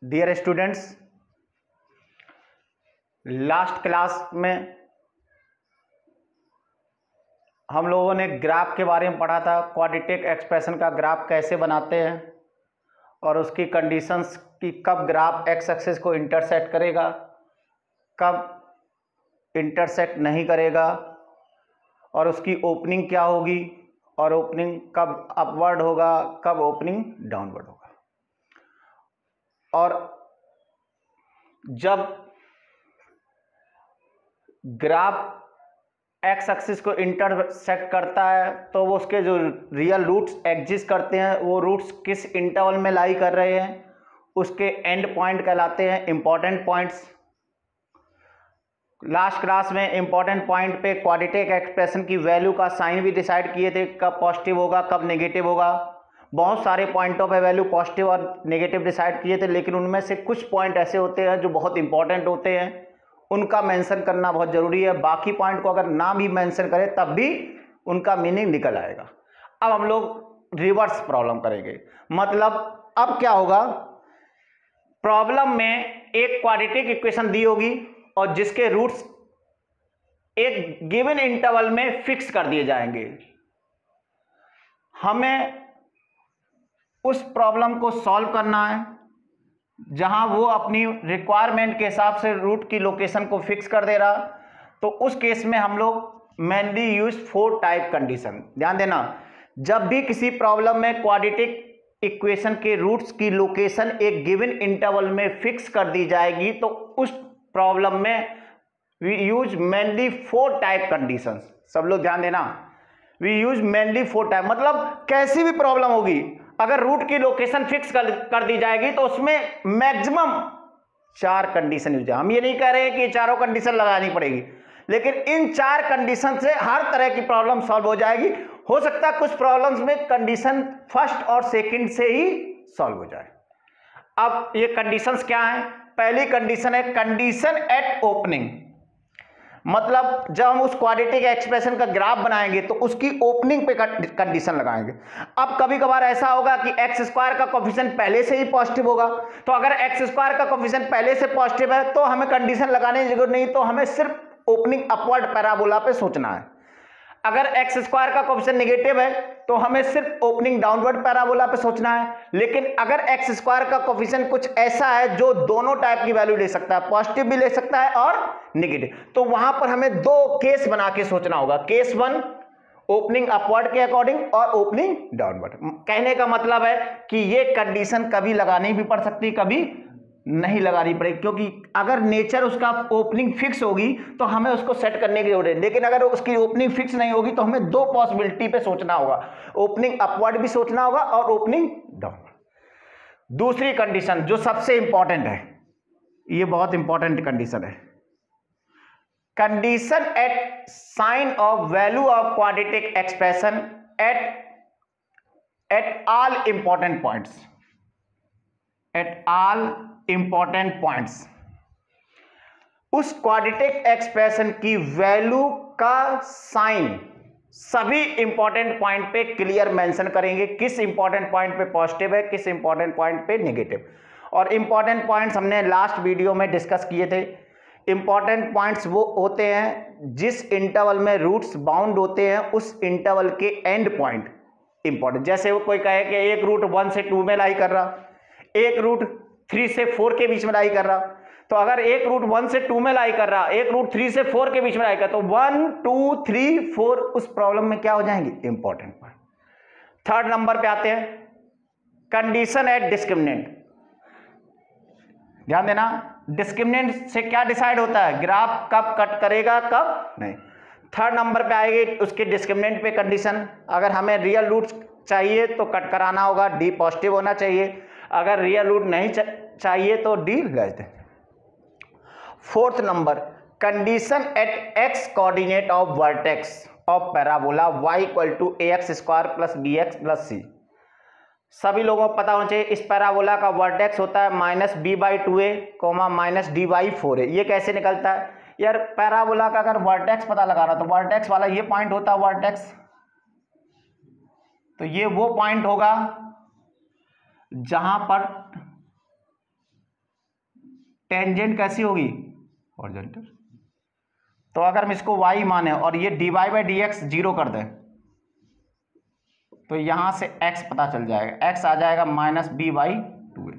Dear students, last class में हम लोगों ने ग्राफ के बारे में पढ़ा था। क्वाड्रेटिक एक्सप्रेशन का ग्राफ कैसे बनाते हैं और उसकी कंडीशंस कि कब ग्राफ एक्स एक्सिस को इंटरसेक्ट करेगा, कब इंटरसेक्ट नहीं करेगा, और उसकी ओपनिंग क्या होगी, और ओपनिंग कब अपवर्ड होगा, कब ओपनिंग डाउनवर्ड होगा। और जब ग्राफ एक्स एक्सिस को इंटरसेक्ट करता है तो वो उसके जो रियल रूट्स एग्जिस्ट करते हैं, वो रूट्स किस इंटरवल में लाई कर रहे हैं, उसके एंड पॉइंट कहलाते हैं इंपॉर्टेंट पॉइंट्स। लास्ट क्लास में इंपॉर्टेंट पॉइंट पे क्वाड्रेटिक एक्सप्रेशन की वैल्यू का साइन भी डिसाइड किए थे, कब पॉजिटिव होगा कब नेगेटिव होगा। बहुत सारे पॉइंटों पे वैल्यू पॉजिटिव और नेगेटिव डिसाइड किए थे, लेकिन उनमें से कुछ पॉइंट ऐसे होते हैं जो बहुत इंपॉर्टेंट होते हैं, उनका मेंशन करना बहुत ज़रूरी है। बाकी पॉइंट को अगर ना भी मेंशन करें तब भी उनका मीनिंग निकल आएगा। अब हम लोग रिवर्स प्रॉब्लम करेंगे। मतलब अब क्या होगा, प्रॉब्लम में एक क्वाड्रेटिक इक्वेशन दी होगी और जिसके रूट्स एक गिवन इंटरवल में फिक्स कर दिए जाएंगे। हमें उस प्रॉब्लम को सॉल्व करना है जहां वो अपनी रिक्वायरमेंट के हिसाब से रूट की लोकेशन को फिक्स कर दे रहा। तो उस केस में हम लोग मेनली यूज 4 टाइप कंडीशन। ध्यान देना, जब भी किसी प्रॉब्लम में क्वाड्रेटिक इक्वेशन के रूट्स की लोकेशन एक गिवन इंटरवल में फिक्स कर दी जाएगी तो उस प्रॉब्लम में we use mainly 4 type condition. सब लोग ध्यान देना, वी यूज मेनली 4 टाइप। मतलब कैसी भी प्रॉब्लम होगी, अगर रूट की लोकेशन फिक्स कर दी जाएगी तो उसमें मैक्सिमम 4 कंडीशन यूज है। हम ये नहीं कह रहे हैं कि चारों कंडीशन लगानी पड़ेगी, लेकिन इन 4 कंडीशन से हर तरह की प्रॉब्लम सॉल्व हो जाएगी। हो सकता है कुछ प्रॉब्लम्स में कंडीशन फर्स्ट और सेकंड से ही सॉल्व हो जाए। अब ये कंडीशंस क्या हैं? पहली कंडीशन है कंडीशन एट ओपनिंग। मतलब जब हम उस क्वाड्रेटिक एक्सप्रेशन का ग्राफ बनाएंगे तो उसकी ओपनिंग पे कंडीशन लगाएंगे। अब कभी कभार ऐसा होगा कि एक्स स्क्वायर का कोफिशिएंट पहले से ही पॉजिटिव होगा, तो अगर एक्स स्क्वायर का कोफिशिएंट पहले से पॉजिटिव है तो हमें कंडीशन लगाने की जरूरत नहीं, तो हमें सिर्फ ओपनिंग अपवर्ड पैराबोला पे सोचना है। अगर एक्स स्क्वायर का कोफिशिएंट नेगेटिव है तो हमें सिर्फ ओपनिंग डाउनवर्ड पैराबोला पे सोचना है। लेकिन अगर एक्स स्क्वायर का कोफिशिएंट कुछ ऐसा है जो दोनों टाइप की वैल्यू ले सकता है, पॉजिटिव भी ले सकता है और नेगेटिव, तो वहां पर हमें 2 केस बना के सोचना होगा। केस 1 ओपनिंग अपवर्ड के अकॉर्डिंग और ओपनिंग डाउनवर्ड। कहने का मतलब है कि ये कंडीशन कभी लगानी भी पड़ सकती, कभी नहीं लगानी पड़ेगी, क्योंकि अगर नेचर उसका ओपनिंग फिक्स होगी तो हमें उसको सेट करने की जरूरत है। लेकिन अगर उसकी ओपनिंग फिक्स नहीं होगी तो हमें 2 पॉसिबिलिटी पे सोचना होगा, ओपनिंग अपवर्ड भी सोचना होगा और ओपनिंग डाउनवर्ड। दूसरी कंडीशन जो सबसे इंपॉर्टेंट है, ये बहुत इंपॉर्टेंट कंडीशन है, condition at sign of value of quadratic expression at all important points. At all important points, उस क्वाड्रेटिक एक्सप्रेशन की वैल्यू का साइन सभी इंपॉर्टेंट पॉइंट पे क्लियर मेंशन करेंगे, किस इंपॉर्टेंट पॉइंट पे पॉजिटिव है, किस इंपॉर्टेंट पॉइंट पे नेगेटिव। और इंपॉर्टेंट पॉइंट्स हमने लास्ट वीडियो में डिस्कस किए थे। इंपॉर्टेंट पॉइंट्स वो होते हैं जिस इंटरवल में रूट्स बाउंड होते हैं उस इंटरवल के एंड पॉइंट इंपॉर्टेंट। जैसे वो कोई कहे कि एक रूट 1 से 2 में लाई कर रहा, एक रूट 3 से 4 के बीच में लाई कर रहा, तो अगर एक रूट 1 से 2 में लाई कर रहा, एक रूट 3 से 4 के बीच में लाई कर, तो 1 2 3 4 उस प्रॉब्लम में क्या हो जाएंगे? Important point. थर्ड नंबर पे आते हैं कंडीशन एट डिस्क्रिमिनेंट। ध्यान देना, डिस्क्रिमिनेंट से क्या डिसाइड होता है, ग्राफ कब कट करेगा कब नहीं। थर्ड नंबर पे आएगी उसके डिस्क्रिमिनेंट पे कंडीशन। अगर हमें रियल रूट चाहिए तो कट कराना होगा, डी पॉजिटिव होना चाहिए। अगर रियल रूट नहीं चाहिए तो D less than. Fourth number condition at x coordinate of vertex of parabola y equal to ax square plus bx plus c। सभी लोगों को पता होना चाहिए इस पैराबोला का वर्टेक्स होता है -b/2a, -d/4a। ये कैसे निकलता है यार? पैराबोला का अगर वर्टेक्स पता लगाना तो वर्टेक्स वाला ये पॉइंट होता है वर्टेक्स, तो ये वो पॉइंट होगा जहां पर टेंजेंट कैसी होगी, हॉरिजॉन्टल। तो अगर हम इसको y माने और ये dy by d x zero कर दें तो यहां से x पता चल जाएगा, x आ जाएगा माइनस बी बाई टू ए।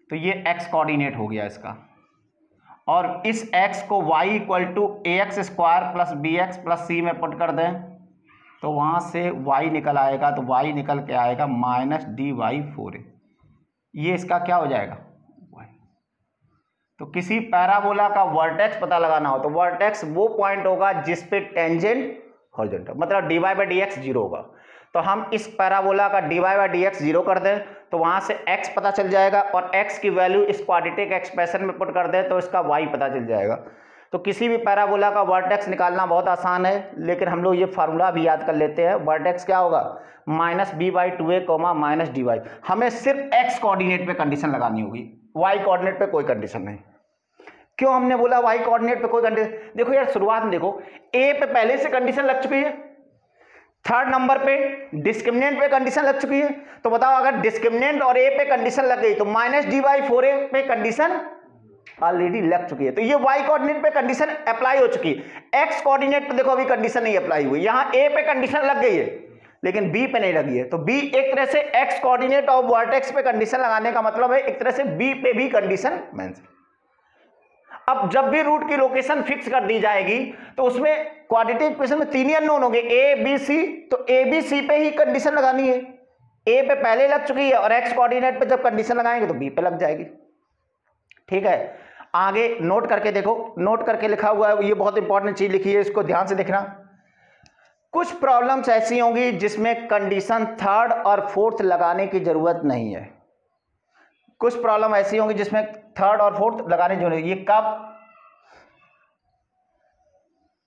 तो ये x कोऑर्डिनेट हो गया इसका, और इस x को y equal to a x square plus b x plus c में पुट कर दें तो वहां से y निकल आएगा, तो y निकल के आएगा माइनस डी बाई फोर ए। ये इसका क्या हो जाएगा, y। तो किसी पैराबोला का वर्टेक्स पता लगाना हो तो वर्टेक्स वो पॉइंट होगा जिस पे टेंजेंट हॉरिजॉन्टल, मतलब d y by d x zero होगा। तो हम इस पैराबोला का d y by d x zero कर दें तो वहां से x पता चल जाएगा, और x की वैल्यू इस क्वाड्रेटिक एक्सप्रेशन में पुट कर दें तो इसका y पता चल जाएगा। तो किसी भी पैराबोला का वर्टेक्स निकालना बहुत आसान है, लेकिन हम लोग ये फार्मूला भी याद कर लेते हैं। वर्टेक्स क्या होगा, minus b by two a comma minus D y. हमें सिर्फ x कोऑर्डिनेट पे कंडीशन लगानी होगी, y कोऑर्डिनेट पे कोई कंडीशन नहीं। क्यों हमने बोला y कोऑर्डिनेट पे कोई कंडीशन, देखो यार शुरुआत में देखो a पे पहले से कंडीशन लग चुकी है, थर्ड नंबर पे डिस्क्रिमिनेंट पे कंडीशन लग चुकी है। तो बताओ अगर डिस्क्रिमिनेंट और a पे कंडीशन लग गई तो माइनस डी बाई फोर ए पे कंडीशन ऑलरेडी लग चुकी है। तो ये y कोऑर्डिनेट पे कंडीशन अप्लाई हो चुकी है। x कोऑर्डिनेट पे देखो अभी कंडीशन नहीं अप्लाई हुई, यहां a पे कंडीशन लग गई है लेकिन b पे नहीं लगी है। तो b एक तरह से x कोऑर्डिनेट और वर्टेक्स पे कंडीशन लगाने का मतलब है एक तरह से b पे भी कंडीशन मेंशन। अब जब भी रूट की लोकेशन फिक्स कर दी जाएगी तो उसमें क्वाड्रेटिक इक्वेशन में तीन ही अननोन होंगे, a b c। तो a b c पे ही कंडीशन लगानी है, a पे पहले लग चुकी है और x कोऑर्डिनेट पे जब कंडीशन लगाएंगे तो b पे लग जाएगी। ठीक है, आगे नोट करके देखो, नोट करके लिखा हुआ है, ये बहुत इंपॉर्टेंट चीज लिखी है, इसको ध्यान से देखना। कुछ प्रॉब्लम्स ऐसी होंगी जिसमें कंडीशन थर्ड और फोर्थ लगाने की जरूरत नहीं है। कुछ प्रॉब्लम ऐसी होंगी जिसमें थर्ड और फोर्थ लगाने की जरूरत है। ये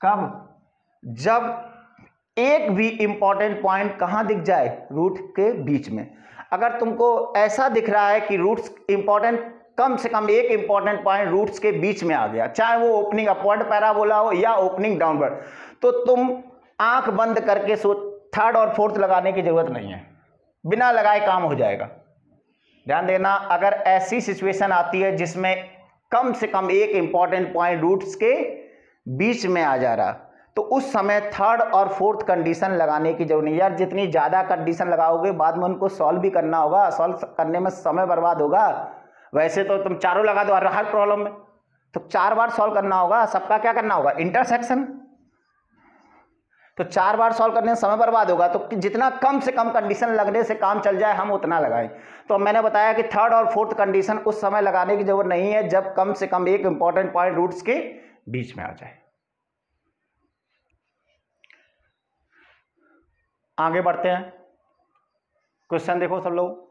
कब, जब एक भी इंपॉर्टेंट पॉइंट कहां दिख जाए, रूट के बीच में। अगर तुमको ऐसा दिख रहा है कि रूट्स इंपॉर्टेंट, कम से कम एक इंपॉर्टेंट पॉइंट रूट्स के बीच में आ गया, चाहे वो ओपनिंग अपवर्ड पैराबोला हो या ओपनिंग डाउनवर्ड, तो तुम आंख बंद करके थर्ड और फोर्थ लगाने की जरूरत नहीं है, बिना लगाए काम हो जाएगा। ध्यान देना, अगर ऐसी सिचुएशन आती है जिसमें कम से कम एक इंपॉर्टेंट पॉइंट रूट्स के बीच में आ जा रहा, तो उस समय थर्ड और फोर्थ कंडीशन लगाने की जरूरत नहीं। यार जितनी ज्यादा कंडीशन लगाओगे बाद में उनको सॉल्व भी करना होगा, सॉल्व करने में समय बर्बाद होगा। वैसे तो तुम चारों लगा दो हर प्रॉब्लम में, तो 4 बार सॉल्व करना होगा, सबका क्या करना होगा, इंटरसेक्शन। तो 4 बार सॉल्व करने में समय बर्बाद होगा, तो जितना कम से कम कंडीशन लगने से काम चल जाए हम उतना लगाएं। तो मैंने बताया कि थर्ड और फोर्थ कंडीशन उस समय लगाने की जरूरत नहीं है जब कम से कम एक इंपॉर्टेंट पॉइंट रूट्स के बीच में आ जाए। आगे बढ़ते हैं, क्वेश्चन देखो सब लोग।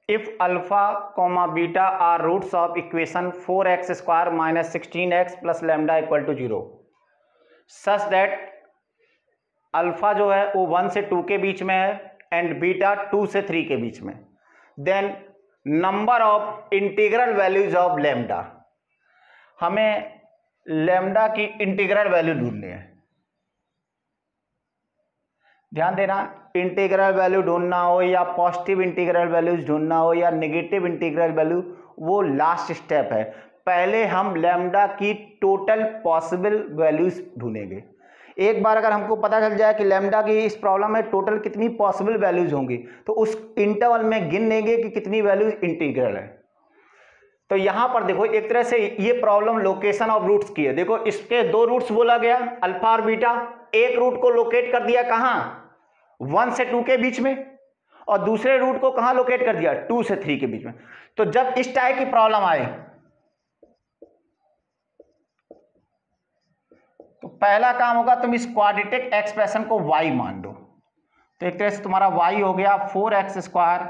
If alpha comma beta are roots of equation 4x square minus 16x plus lambda equal to 0 such that alpha जो है वो 1 से 2 के बीच में है एंड बीटा 2 से 3 के बीच में, then number of integral values of lambda. हमें लैम्डा की इंटीग्रल वैल्यू ढूंढनी है। ध्यान देना, इंटीग्रल वैल्यू ढूंढना हो या पॉजिटिव इंटीग्रल वैल्यूज ढूंढना हो या नेगेटिव इंटीग्रल वैल्यू, वो लास्ट स्टेप है। पहले हम लैम्डा की टोटल पॉसिबल वैल्यूज ढूंढेंगे। एक बार अगर हमको पता चल जाए कि लैम्डा की इस प्रॉब्लम में टोटल कितनी पॉसिबल वैल्यूज होंगी तो उस इंटरवल में गिन लेंगे कि कितनी वैल्यूज इंटीग्रल है। तो यहां पर देखो एक तरह से ये प्रॉब्लम लोकेशन ऑफ रूट्स की है। देखो इसके 2 रूट्स बोला गया, अल्फा और बीटा। एक रूट को लोकेट कर दिया कहां, 1 से 2 के बीच में, और दूसरे रूट को कहां लोकेट कर दिया, 2 से 3 के बीच में। तो जब इस टाइप की प्रॉब्लम आए तो पहला काम होगा तुम इस क्वाड्रेटिक एक्सप्रेशन को y मान दो। तो एक तरह से तुम्हारा y हो गया 4x square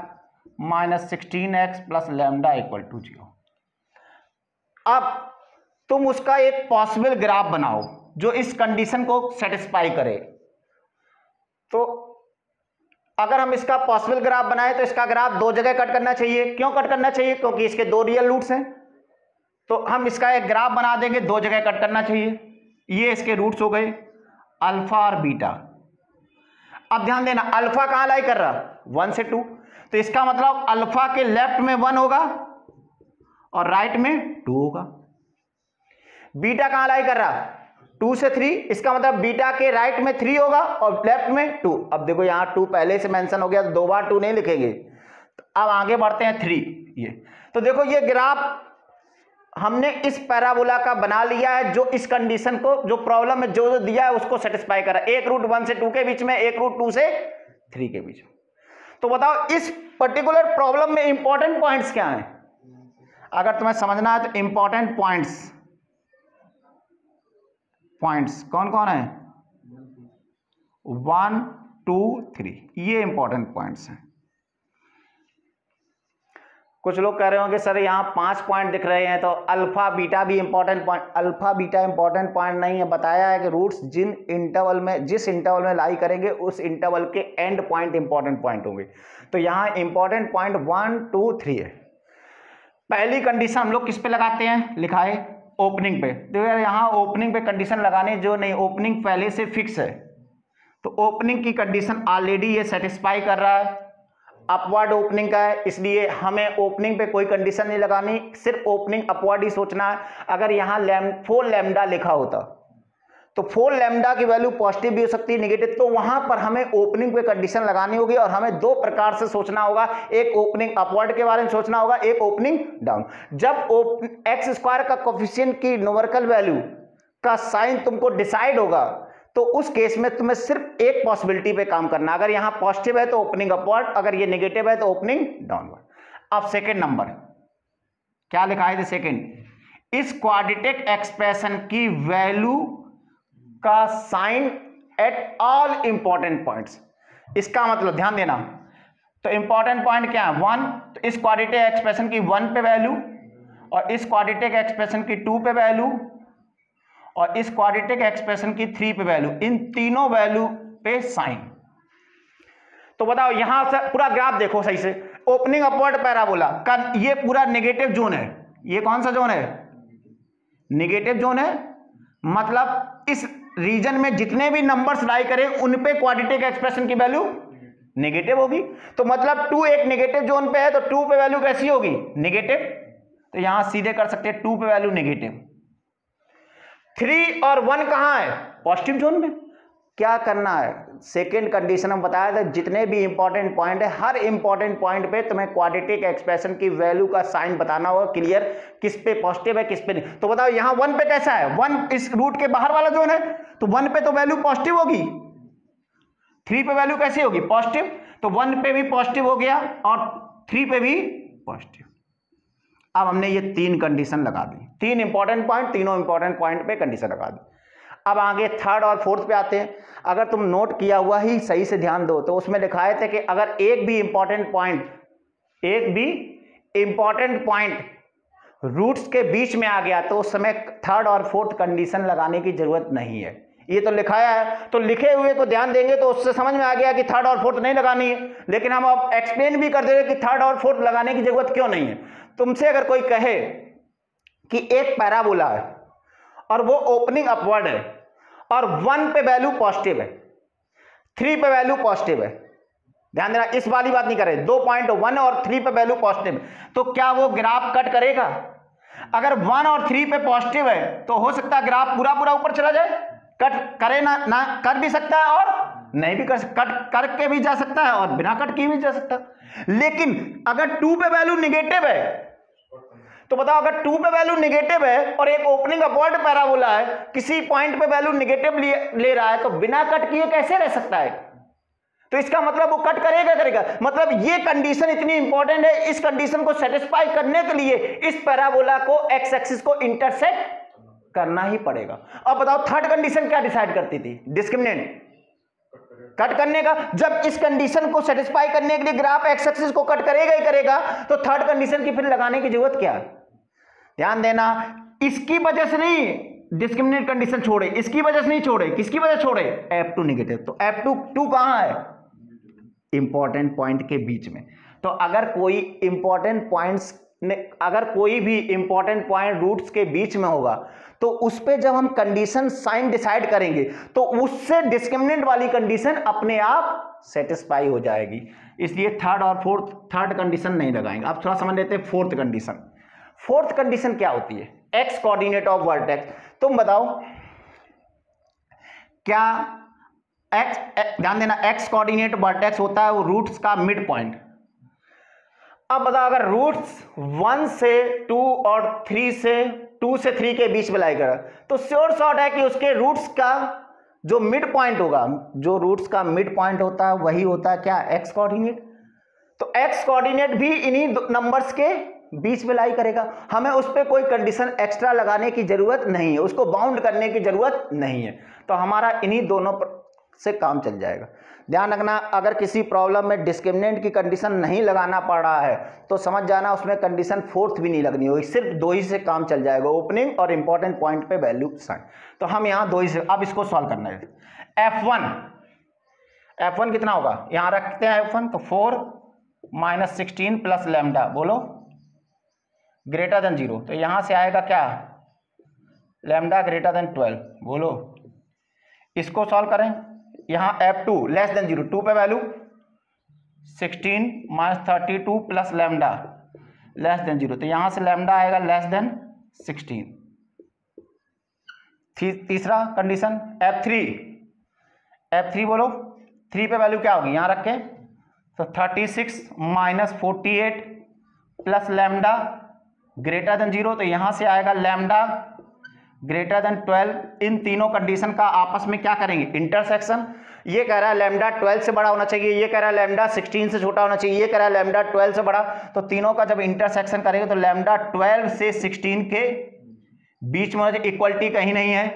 minus 16x plus lambda equal to 0। अब तुम उसका एक पॉसिबल ग्राफ बनाओ जो इस कंडीशन को सेटिस्फाई करे। तो अगर हम इसका पॉसिबल ग्राफ बनाए तो इसका ग्राफ 2 जगह कट करना चाहिए। क्यों कट करना चाहिए, क्योंकि इसके 2 रियल रूट्स हैं। तो हम इसका एक ग्राफ बना देंगे, 2 जगह कट करना चाहिए। ये इसके रूट्स हो गए अल्फा और बीटा। अब ध्यान देना, अल्फा कहां लाई कर रहा, 1 से 2, तो इसका मतलब अल्फा के लेफ्ट में 1 होगा और राइट में 2 होगा। बीटा कहां लाई कर रहा, 2 से 3, इसका मतलब बीटा के राइट में 3 होगा और लेफ्ट में 2। अब देखो यहां 2 पहले से मेंशन हो गया तो 2 बार 2 नहीं लिखेंगे। अब आगे बढ़ते हैं 3। ये तो देखो ये ग्राफ हमने इस पैराबोला का बना लिया है जो इस कंडीशन को, जो प्रॉब्लम में जो दिया है उसको सेटिस्फाई कर रहा है। एक रूट 1 से 2 के बीच में, एक रूट 2 से 3 के बीच में। तो बताओ इस पर्टिकुलर प्रॉब्लम में इंपॉर्टेंट पॉइंट्स क्या हैं, अगर तुम्हें समझना है तो इंपॉर्टेंट पॉइंट्स कौन कौन है, 1 2 3, ये इंपॉर्टेंट पॉइंट्स हैं। कुछ लोग कह रहे होंगे सर यहाँ 5 पॉइंट दिख रहे हैं तो अल्फा बीटा भी important point. Alpha beta important point नहीं है, बताया है कि रूट्स जिस इंटरवल में लाई करेंगे उस इंटरवल के एंड पॉइंट इंपॉर्टेंट पॉइंट होंगे। तो यहाँ इंपॉर्टेंट पॉइंट 1 2 3 है। पहली कंडीशन हम लोग किस पे लगाते हैं, लिखा है ओपनिंग पे। देखो यार यहाँ ओपनिंग पे कंडीशन लगाने जो नहीं, ओपनिंग पहले से फिक्स है तो ओपनिंग की कंडीशन ऑलरेडी ये सेटिस्फाई कर रहा है। अपवर्ड ओपनिंग का है इसलिए हमें ओपनिंग पे कोई कंडीशन नहीं लगानी, सिर्फ ओपनिंग अपवर्ड ही सोचना है। अगर यहाँ 4 लैम्डा लिखा होता तो 4 लैम्डा की वैल्यू पॉजिटिव भी हो सकती है, नेगेटिव, तो वहां पर हमें ओपनिंग पे कंडीशन लगानी होगी और हमें 2 प्रकार से सोचना होगा, एक ओपनिंग अपवर्ड के बारे में सोचना होगा, एक ओपनिंग डाउन। जब एक्स स्क्वायर का कोफिशिएंट की न्यूमेरिकल वैल्यू का साइन तुमको डिसाइड होगा तो उस केस में तुम्हें सिर्फ एक पॉसिबिलिटी पे काम करना, अगर यहां पॉजिटिव है तो ओपनिंग अपवर्ड, अगर ये नेगेटिव है तो ओपनिंग डाउनवर्ड। अब सेकेंड नंबर क्या लिखा है, सेकेंड, इस क्वाड्रेटिक एक्सप्रेशन की वैल्यू का sign at all important points. इसका मतलब ध्यान देना, तो इंपॉर्टेंट पॉइंट क्या है, 1, तो इस क्वाड्रेटिक एक्सप्रेशन की 1 पे वैल्यू और इस क्वाड्रेटिक एक्सप्रेशन की 2 पे वैल्यू और इस क्वाड्रेटिक एक्सप्रेशन की 3 पे वैल्यू, इन तीनों वैल्यू पे साइन। तो बताओ यहां से पूरा ग्राफ देखो सही से, ओपनिंग अपवर्ड पैराबोला का ये पूरा नेगेटिव जोन है। ये कौन सा जोन है, नेगेटिव जोन है, मतलब इस रीजन में जितने भी नंबर्स लाई करें उन पे क्वाड्रेटिक एक्सप्रेशन की वैल्यू नेगेटिव होगी। तो मतलब 2 एक नेगेटिव जोन पे है तो 2 पे वैल्यू कैसी होगी, नेगेटिव। तो यहां सीधे कर सकते हैं 2 पे वैल्यू नेगेटिव। 3 और 1 कहां है, पॉजिटिव जोन में। क्या करना है, सेकेंड कंडीशन हम बताया था, जितने भी इंपॉर्टेंट पॉइंट है हर इंपॉर्टेंट पॉइंट पे तुम्हें क्वाड्रेटिक एक्सप्रेशन की वैल्यू का साइन बताना होगा क्लियर, किस पे पॉजिटिव है किस पे नहीं। तो बताओ यहां 1 पे कैसा है, 1 इस रूट के बाहर वाला जोन है तो 1 पे तो वैल्यू पॉजिटिव होगी, 3 पे वैल्यू कैसी होगी, पॉजिटिव। तो 1 पे भी पॉजिटिव हो गया और 3 पे भी पॉजिटिव। अब हमने ये 3 कंडीशन लगा दी, 3 इंपॉर्टेंट पॉइंट, तीनों इंपॉर्टेंट पॉइंट पे कंडीशन लगा दी। अब आगे थर्ड और फोर्थ पे आते हैं। अगर तुम नोट किया हुआ ही सही से ध्यान दो तो उसमें लिखाए थे कि अगर एक भी इंपॉर्टेंट पॉइंट रूट्स के बीच में आ गया तो उस समय थर्ड और फोर्थ कंडीशन लगाने की जरूरत नहीं है। ये तो लिखाया है, तो लिखे हुए को ध्यान देंगे तो उससे समझ में आ गया कि थर्ड और फोर्थ नहीं लगानी है। लेकिन हम अब एक्सप्लेन भी कर दे रहे कि थर्ड और फोर्थ लगाने की जरूरत क्यों नहीं है। तुमसे अगर कोई कहे कि एक पैराबोला है और वो ओपनिंग अपवर्ड है और 1 पे वैल्यू पॉजिटिव है, 3 पे वैल्यू पॉजिटिव है, ध्यान देना इस वाली बात नहीं कर रहे, 2 पॉइंट 1 और 3 पे वैल्यू पॉजिटिव, तो क्या वो ग्राफ कट करेगा? अगर 1 और 3 पे पॉजिटिव है तो हो सकता है ग्राफ पूरा पूरा ऊपर चला जाए, कट करे ना कर भी सकता है और नहीं भी कर, कट करके भी जा सकता है और बिना कट किए भी जा सकता है। लेकिन अगर 2 पे वैल्यू निगेटिव है तो बताओ, अगर 2 पे वैल्यू निगेटिव है और एक ओपनिंग अपवर्ड पैराबोला है, किसी पॉइंट पे वैल्यू निगेटिव ले रहा है तो बिना कट किए कैसे रह सकता है? तो इसका मतलब वो कट करेगा। मतलब ये कंडीशन इतनी इंपॉर्टेंट है, इस कंडीशन को सेटिस्फाई करने के लिए इस पैराबोला को एक्स एक्सिस को इंटरसेक्ट करना ही पड़ेगा। अब बताओ थर्ड कंडीशन क्या डिसाइड करती थी? डिस्क्रिमिनेंट कट करने का। जब इस कंडीशन को सेटिस्फाई करने के लिए ग्राफ एक्स एक्सिस को कट करेगा ही करेगा तो थर्ड कंडीशन की फिर लगाने की जरूरत क्या है? ध्यान देना, इसकी वजह से नहीं डिस्क्रिमिनेंट कंडीशन छोड़े, इसकी वजह से नहीं छोड़े, किसकी वजह से छोड़े? F2 negative. तो F2 कहां है? इंपॉर्टेंट पॉइंट के बीच में। तो अगर कोई भी इंपॉर्टेंट पॉइंट रूट्स के बीच में होगा तो उस पे जब हम कंडीशन साइन डिसाइड करेंगे तो उससे डिस्क्रिमिनेंट वाली कंडीशन अपने आप सेटिस्फाई हो जाएगी। इसलिए थर्ड कंडीशन नहीं लगाएंगे। अब थोड़ा समझ लेते हैं फोर्थ कंडीशन। फोर्थ कंडीशन क्या होती है? X coordinate of vertex. तुम बताओ क्या एक्स, ध्यान देना, एक्स कोऑर्डिनेट वर्टेक्स होता है वो रूट्स का मिड पॉइंट। अब बताओ अगर रूट्स 1 से 2 और 3 से 2 से 3 के बीच में लाई करा तो श्योर शॉट है कि उसके रूट्स का जो मिड पॉइंट होगा, जो रूट्स का मिड पॉइंट होता है वही होता है क्या? X coordinate. तो एक्स कोऑर्डिनेट भी इन्हीं नंबर्स के बीच में लाई करेगा। हमें उस पर कोई कंडीशन एक्स्ट्रा लगाने की जरूरत नहीं है, उसको बाउंड करने की जरूरत नहीं है, तो हमारा इन्हीं दोनों से काम चल जाएगा। ध्यान रखना, अगर किसी प्रॉब्लम में डिस्क्रिमिनेंट की कंडीशन नहीं लगाना पड़ रहा है तो समझ जाना उसमें कंडीशन फोर्थ भी नहीं लगनी होगी, सिर्फ दो ही से काम चल जाएगा, ओपनिंग और इंपॉर्टेंट पॉइंट पे वैल्यू साइन। तो हम यहाँ दो ही से, अब इसको सॉल्व करना है। F1 कितना होगा? यहाँ रखते हैं F1, तो 4 - 16 प्लस लैम्डा, बोलो ग्रेटर देन 0, तो यहाँ से आएगा क्या? लैम्डा ग्रेटर देन 12, बोलो। इसको सॉल्व करें, यहाँ F2 लेस देन 0, 2 पे value 16 - 32 plus lambda less than 0, तो यहाँ से लैम्डा आएगा लेस देन 16। तीसरा कंडीशन F3 बोलो, 3 पे वैल्यू क्या होगी? यहाँ रखे, तो 36 - 48 प्लस लैम्डा ग्रेटर देन 0, तो यहाँ से आएगा लैम्डा ग्रेटर देन 12। इन तीनों कंडीशन का आपस में क्या करेंगे? इंटरसेक्शन। ये कह रहा है लैम्डा 12 से बड़ा होना चाहिए, ये कह रहा है लैम्डा 16 से छोटा होना चाहिए, ये कह रहा है लैम्डा 12 से बड़ा, तो तीनों का जब इंटरसेक्शन करेंगे तो लैम्डा 12 से 16 के बीच में, इक्वलिटी कहीं नहीं है,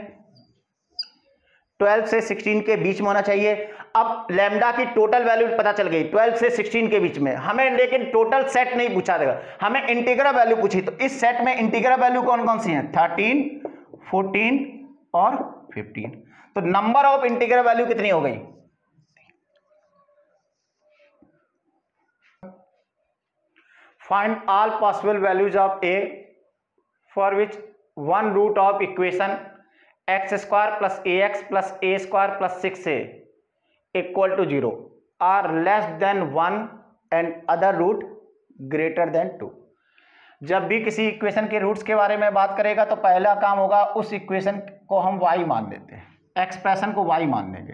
12 से 16 के बीच में होना चाहिए। अब लैम्डा की टोटल वैल्यू पता चल गई 12 से 16 के बीच में, हमें लेकिन टोटल सेट नहीं पूछा देगा, हमें इंटीग्रल वैल्यू पूछी। तो इस सेट में इंटीग्रल वैल्यू कौन कौन सी हैं? 13, 14 और 15। तो नंबर ऑफ इंटीग्रल वैल्यू कितनी हो गई? Find all possible values of a for which one root of equation x² plus ax plus a² plus 6a equal to 0 are less than 1 and other root greater than 2। जब भी किसी equation के roots के बारे में बात करेगा तो पहला काम होगा उस इक्वेशन को हम y मान देते हैं, एक्सप्रेशन को y मान देंगे।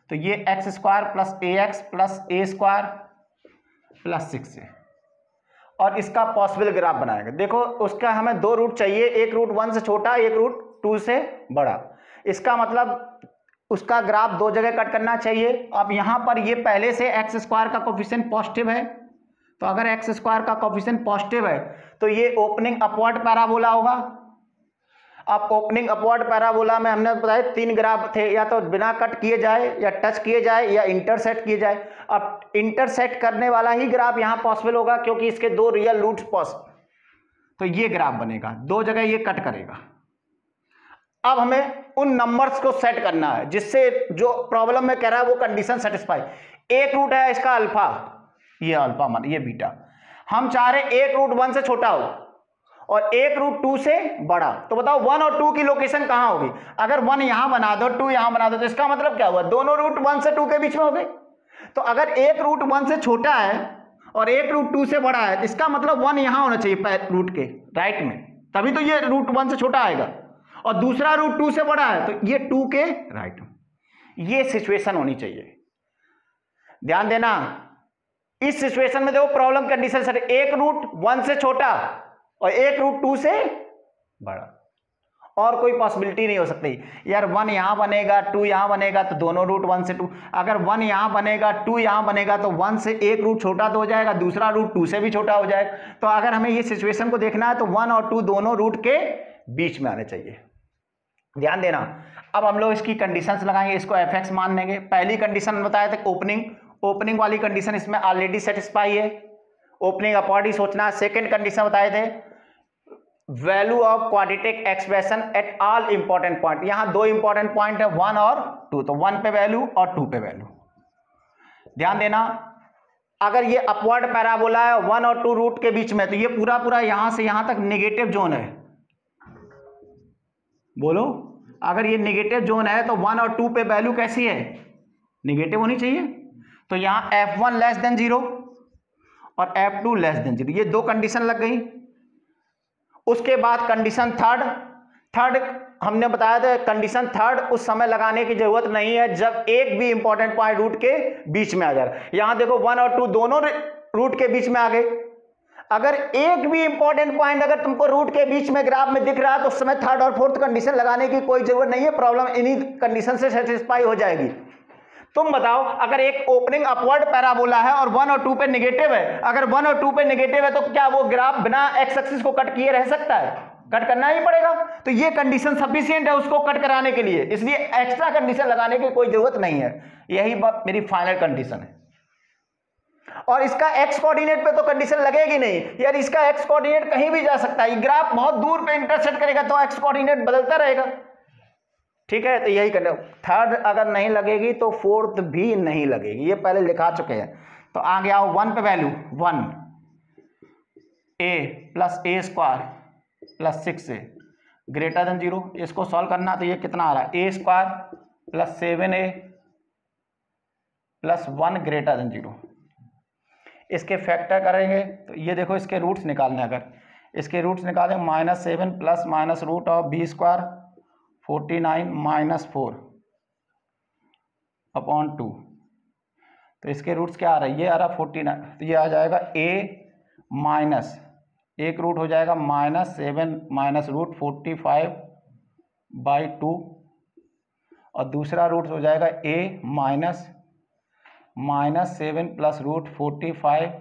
तो ये x² plus ax plus a² plus 6a, और इसका पॉसिबल ग्राफ बनाएगा। देखो उसका हमें दो रूट चाहिए, एक रूट 1 से छोटा, एक रूट 2 से बड़ा। इसका मतलब उसका ग्राफ दो जगह कट करना चाहिए। अब यहाँ पर ये पहले से x² का कोफिशिएंट पॉजिटिव है, तो अगर x² का कोफिशिएंट पॉजिटिव है तो ये ओपनिंग अपवर्ड पैराबोला होगा। अब ओपनिंग अपवर्ड पैराबोला में हमने बताया 3 ग्राफ थे, या तो बिना कट किए जाए, या टच किए जाए, या इंटरसेक्ट किए जाए। अब इंटरसेक्ट करने वाला ही ग्राफ यहाँ पॉसिबल होगा क्योंकि इसके दो रियल रूट्स पॉसिबल, तो ये ग्राफ बनेगा, दो जगह ये कट करेगा। अब हमें उन नंबर्स को सेट करना है जिससे जो प्रॉब्लम में कह रहा है वो कंडीशन सेटिस्फाई। एक रूट है इसका अल्फा, ये अल्फा मान, ये बीटा। हम चाह रहे एक रूट 1 से छोटा हो और एक रूट 2 से बड़ा, तो बताओ 1 और 2 की लोकेशन कहां होगी? अगर 1 यहां बना दो, 2 यहां बना दो, तो इसका मतलब क्या हुआ? दोनों रूट 1 से 2 के बीच में हो गए। तो अगर एक रूट 1 से छोटा है और एक रूट 2 से बड़ा है, इसका मतलब 1 यहां होना चाहिए रूट के राइट में, तभी तो ये रूट 1 से छोटा आएगा, और दूसरा रूट 2 से बड़ा है तो ये 2 के राइट में। ये सिचुएशन होनी चाहिए, ध्यान देना। इस सिचुएशन में देखो प्रॉब्लम कंडीशन सर, एक रूट 1 से छोटा और एक रूट 2 से बड़ा, और कोई पॉसिबिलिटी नहीं हो सकती यार 1 यहां बनेगा 2 यहां बनेगा तो दोनों रूट 1 से 2, अगर 1 यहां बनेगा 2 यहां बनेगा तो 1 से एक रूट छोटा तो हो जाएगा, दूसरा रूट 2 से भी छोटा हो जाएगा। तो अगर हमें ये सिचुएशन को देखना है तो 1 और 2 दोनों रूट के बीच में आने चाहिए, ध्यान देना। अब हम लोग इसकी कंडीशंस लगाएंगे, इसको fx मान लेंगे। पहली कंडीशन बताए थे ओपनिंग वाली कंडीशन इसमें ऑलरेडी सेटिस्फाई है, ओपनिंग अपवर्ड ही सोचना है। सेकंड कंडीशन बताए the value of quadratic expression at all important point. यहां दो इंपॉर्टेंट पॉइंट है 1 और 2, तो 1 पे वैल्यू और 2 पे वैल्यू। ध्यान देना, अगर ये अपवर्ड पैराबोला है 1 और 2 रूट के बीच में, तो ये पूरा पूरा यहां से यहां तक नेगेटिव जोन है। बोलो, अगर ये नेगेटिव जोन है तो 1 और 2 पे वैल्यू कैसी है? नेगेटिव होनी चाहिए। तो यहां f1 लेस देन 0 और f2 लेस देन 0, ये दो कंडीशन लग गई। उसके बाद कंडीशन थर्ड हमने बताया था, कंडीशन थर्ड उस समय लगाने की जरूरत नहीं है जब एक भी इंपॉर्टेंट पॉइंट रूट के बीच में आ जाए। यहां देखो 1 और 2 दोनों रूट के बीच में आ गए। अगर एक भी इंपॉर्टेंट पॉइंट अगर तुमको रूट के बीच में ग्राफ में दिख रहा है तो उस समय थर्ड और फोर्थ कंडीशन लगाने की कोई जरूरत नहीं है, प्रॉब्लम इन्हीं कंडीशन से सेटिस्फाई हो जाएगी। तुम बताओ, अगर एक ओपनिंग अपवर्ड पैराबोला है और 1 और 2 पे नेगेटिव है, अगर 1 और 2 पे नेगेटिव है तो क्या वो ग्राफ बिना एक्स एक्सिस को कट किए रह सकता है? कट करना ही पड़ेगा। तो ये कंडीशन सफिशिएंट है उसको कट कराने के लिए, इसलिए एक्स्ट्रा कंडीशन लगाने की कोई जरूरत नहीं है। यही मेरी फाइनल कंडीशन है। और इसका एक्स कोऑर्डिनेट पे तो कंडीशन लगेगी नहीं यार, इसका एक्स कोऑर्डिनेट कहीं भी जा सकता है, ग्राफ बहुत दूर पे इंटरसेक्ट करेगा तो एक्स कोऑर्डिनेट बदलता रहेगा। ठीक है, तो यही करना। थर्ड अगर नहीं लगेगी तो फोर्थ भी नहीं लगेगी, ये पहले लिखा चुके हैं। तो आ गया 1 पे value 1 a plus A square plus 6a greater than 0। इसको सॉल्व करना तो ये कितना आ रहा है, a square plus 7a plus 1 greater than 0। इसके फैक्टर करेंगे तो ये देखो इसके रूट्स निकालने, अगर इसके रूट्स निकालें -7 plus minus root of b square 49 minus 4 upon 2। तो इसके रूट्स क्या आ रहा है, ये आ रहा 49, तो ये आ जाएगा a माइनस एक रूट हो जाएगा -7 माइनस रूट 45/2 और दूसरा रूट हो जाएगा a -7 प्लस रूट 45।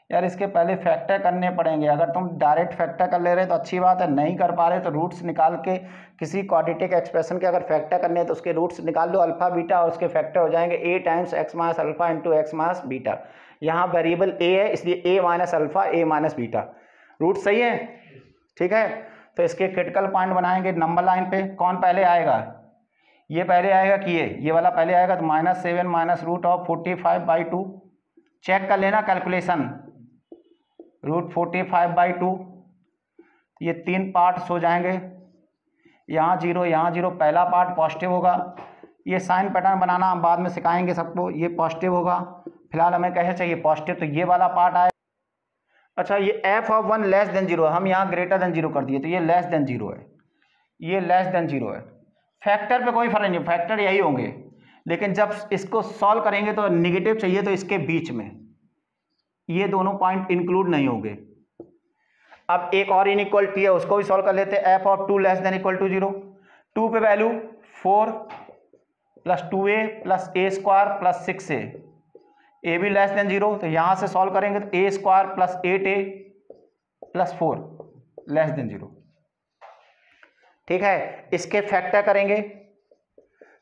यार इसके पहले फैक्टर करने पड़ेंगे, अगर तुम डायरेक्ट फैक्टर कर ले रहे तो अच्छी बात है, नहीं कर पा रहे तो रूट्स निकाल के किसी क्वाड्रेटिक एक्सप्रेशन के अगर फैक्टर करने हैं तो उसके रूट्स निकाल लो अल्फा बीटा, और उसके फैक्टर हो जाएंगे a times x minus alpha into x minus beta. यहाँ वेरिएबल a है इसलिए a minus alpha a minus beta. Root सही है, ठीक है। तो इसके क्रिटिकल पॉइंट बनाएंगे नंबर लाइन पे, कौन पहले आएगा, ये पहले आएगा कि ये वाला पहले आएगा। तो -7 माइनस रूट ऑफ 45/2 चेक कर लेना कैलकुलेशन, रूट 45/2 ये 3 पार्ट्स हो जाएंगे, यहाँ 0 यहाँ 0। पहला पार्ट पॉजिटिव होगा, ये साइन पैटर्न बनाना हम बाद में सिखाएंगे सबको, ये पॉजिटिव होगा, फिलहाल हमें कैसे चाहिए पॉजिटिव, तो ये वाला पार्ट आए। अच्छा ये f(1) लेस देन 0 है, हम यहाँ ग्रेटर देन 0 कर दिए तो ये लेस देन 0 है, ये लेस देन 0 है। फैक्टर पे कोई फर्क नहीं, फैक्टर यही होंगे, लेकिन जब इसको सॉल्व करेंगे तो निगेटिव चाहिए, तो इसके बीच में ये दोनों पॉइंट इंक्लूड नहीं होंगे। अब एक और इनइक्वालिटी है उसको भी सॉल्व कर लेते हैं, f(2) less than equal to 0। 2 पे value 4 plus 2a plus a square plus 6a, a भी लेस देन 0, तो यहाँ से सॉल्व करेंगे तो a square plus 8a plus 4 less than 0। ठीक है, इसके फैक्टर करेंगे